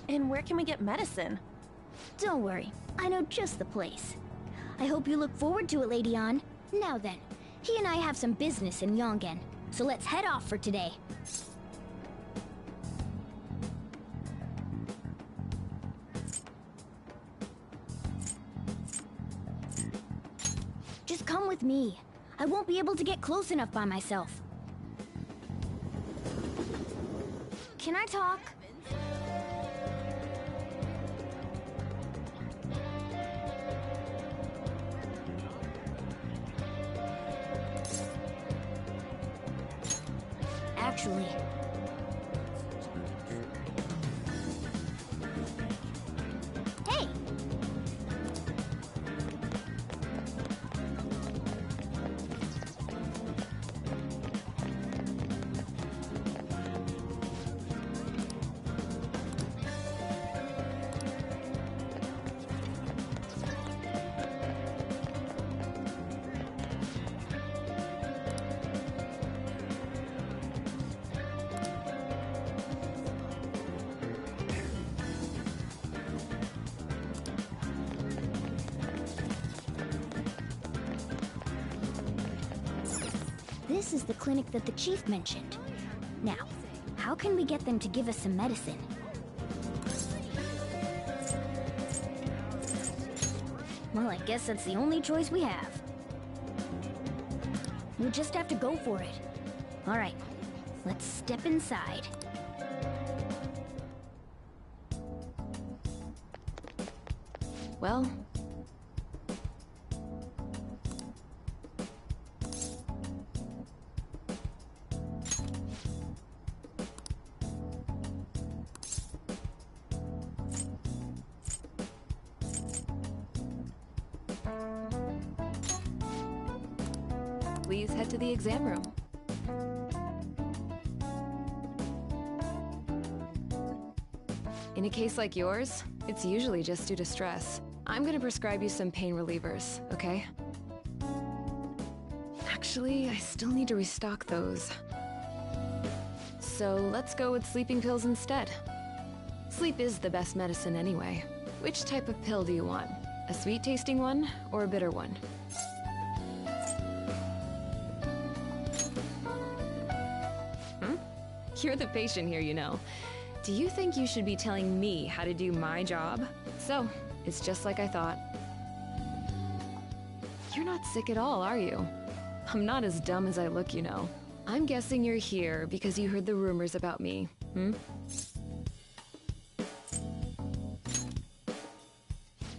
And where can we get medicine? Don't worry, I know just the place. I hope you look forward to it, Lady Ann. Now then, he and I have some business in Yongen, so let's head off for today. Just come with me. I won't be able to get close enough by myself. Can I talk? Actually... Hey! This is the clinic that the chief mentioned. Now, how can we get them to give us some medicine? Well, I guess that's the only choice we have. We'll just have to go for it. All right, let's step inside. Well... Please head to the exam room. In a case like yours, it's usually just due to stress. I'm gonna prescribe you some pain relievers, okay? Actually, I still need to restock those. So let's go with sleeping pills instead. Sleep is the best medicine anyway. Which type of pill do you want? A sweet-tasting one or a bitter one? You're the patient here, you know. Do you think you should be telling me how to do my job? So, it's just like I thought. You're not sick at all, are you? I'm not as dumb as I look, you know. I'm guessing you're here because you heard the rumors about me, hmm?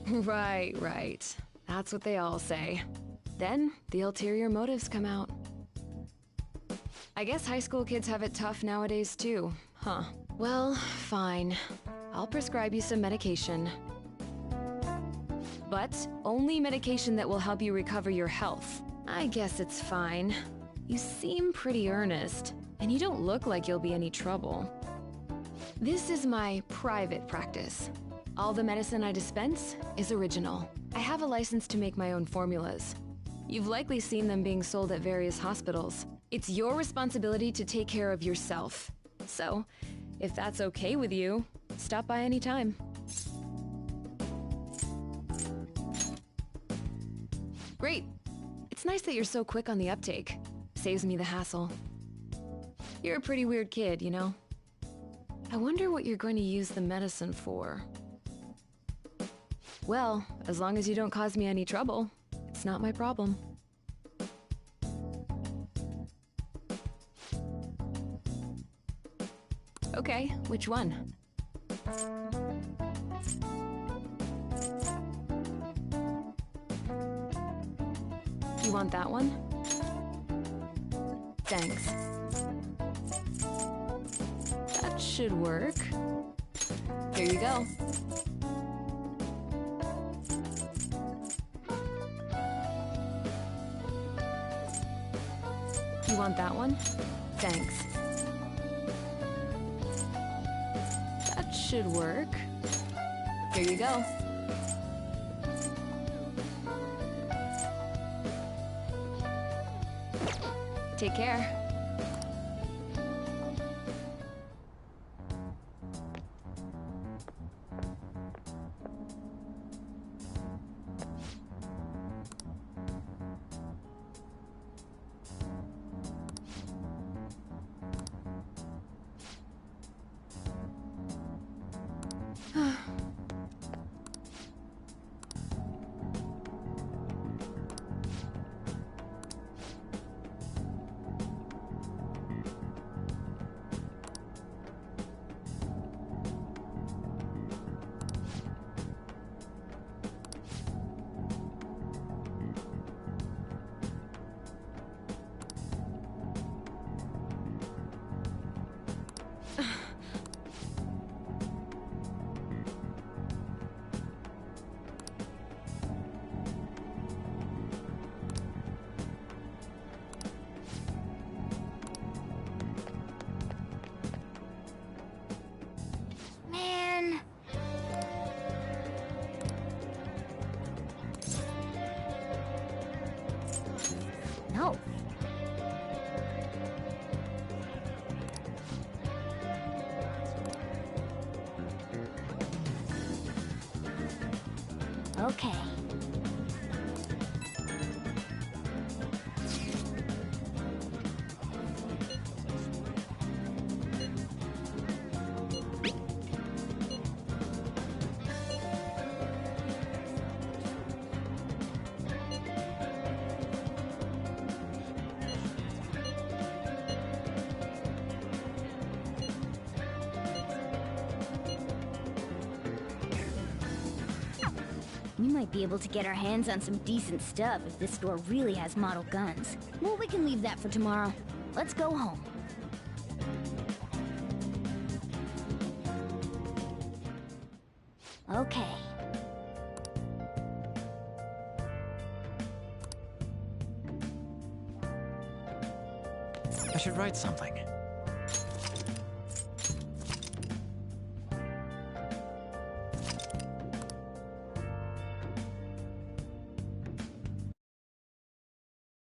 Right. That's what they all say. Then, the ulterior motives come out. I guess high school kids have it tough nowadays too, huh? Well, fine. I'll prescribe you some medication. But only medication that will help you recover your health. I guess it's fine. You seem pretty earnest, and you don't look like you'll be any trouble. This is my private practice. All the medicine I dispense is original. I have a license to make my own formulas. You've likely seen them being sold at various hospitals. It's your responsibility to take care of yourself. So, if that's okay with you, stop by anytime. Great. It's nice that you're so quick on the uptake. Saves me the hassle. You're a pretty weird kid, you know? I wonder what you're going to use the medicine for. Well, as long as you don't cause me any trouble, it's not my problem. Okay, which one? You want that one? Thanks. That should work. Here you go. You want that one? Thanks. That should work. Here you go. Take care. Man. No. Okay. We might be able to get our hands on some decent stuff if this store really has model guns. Well, we can leave that for tomorrow. Let's go home. Okay. I should write something.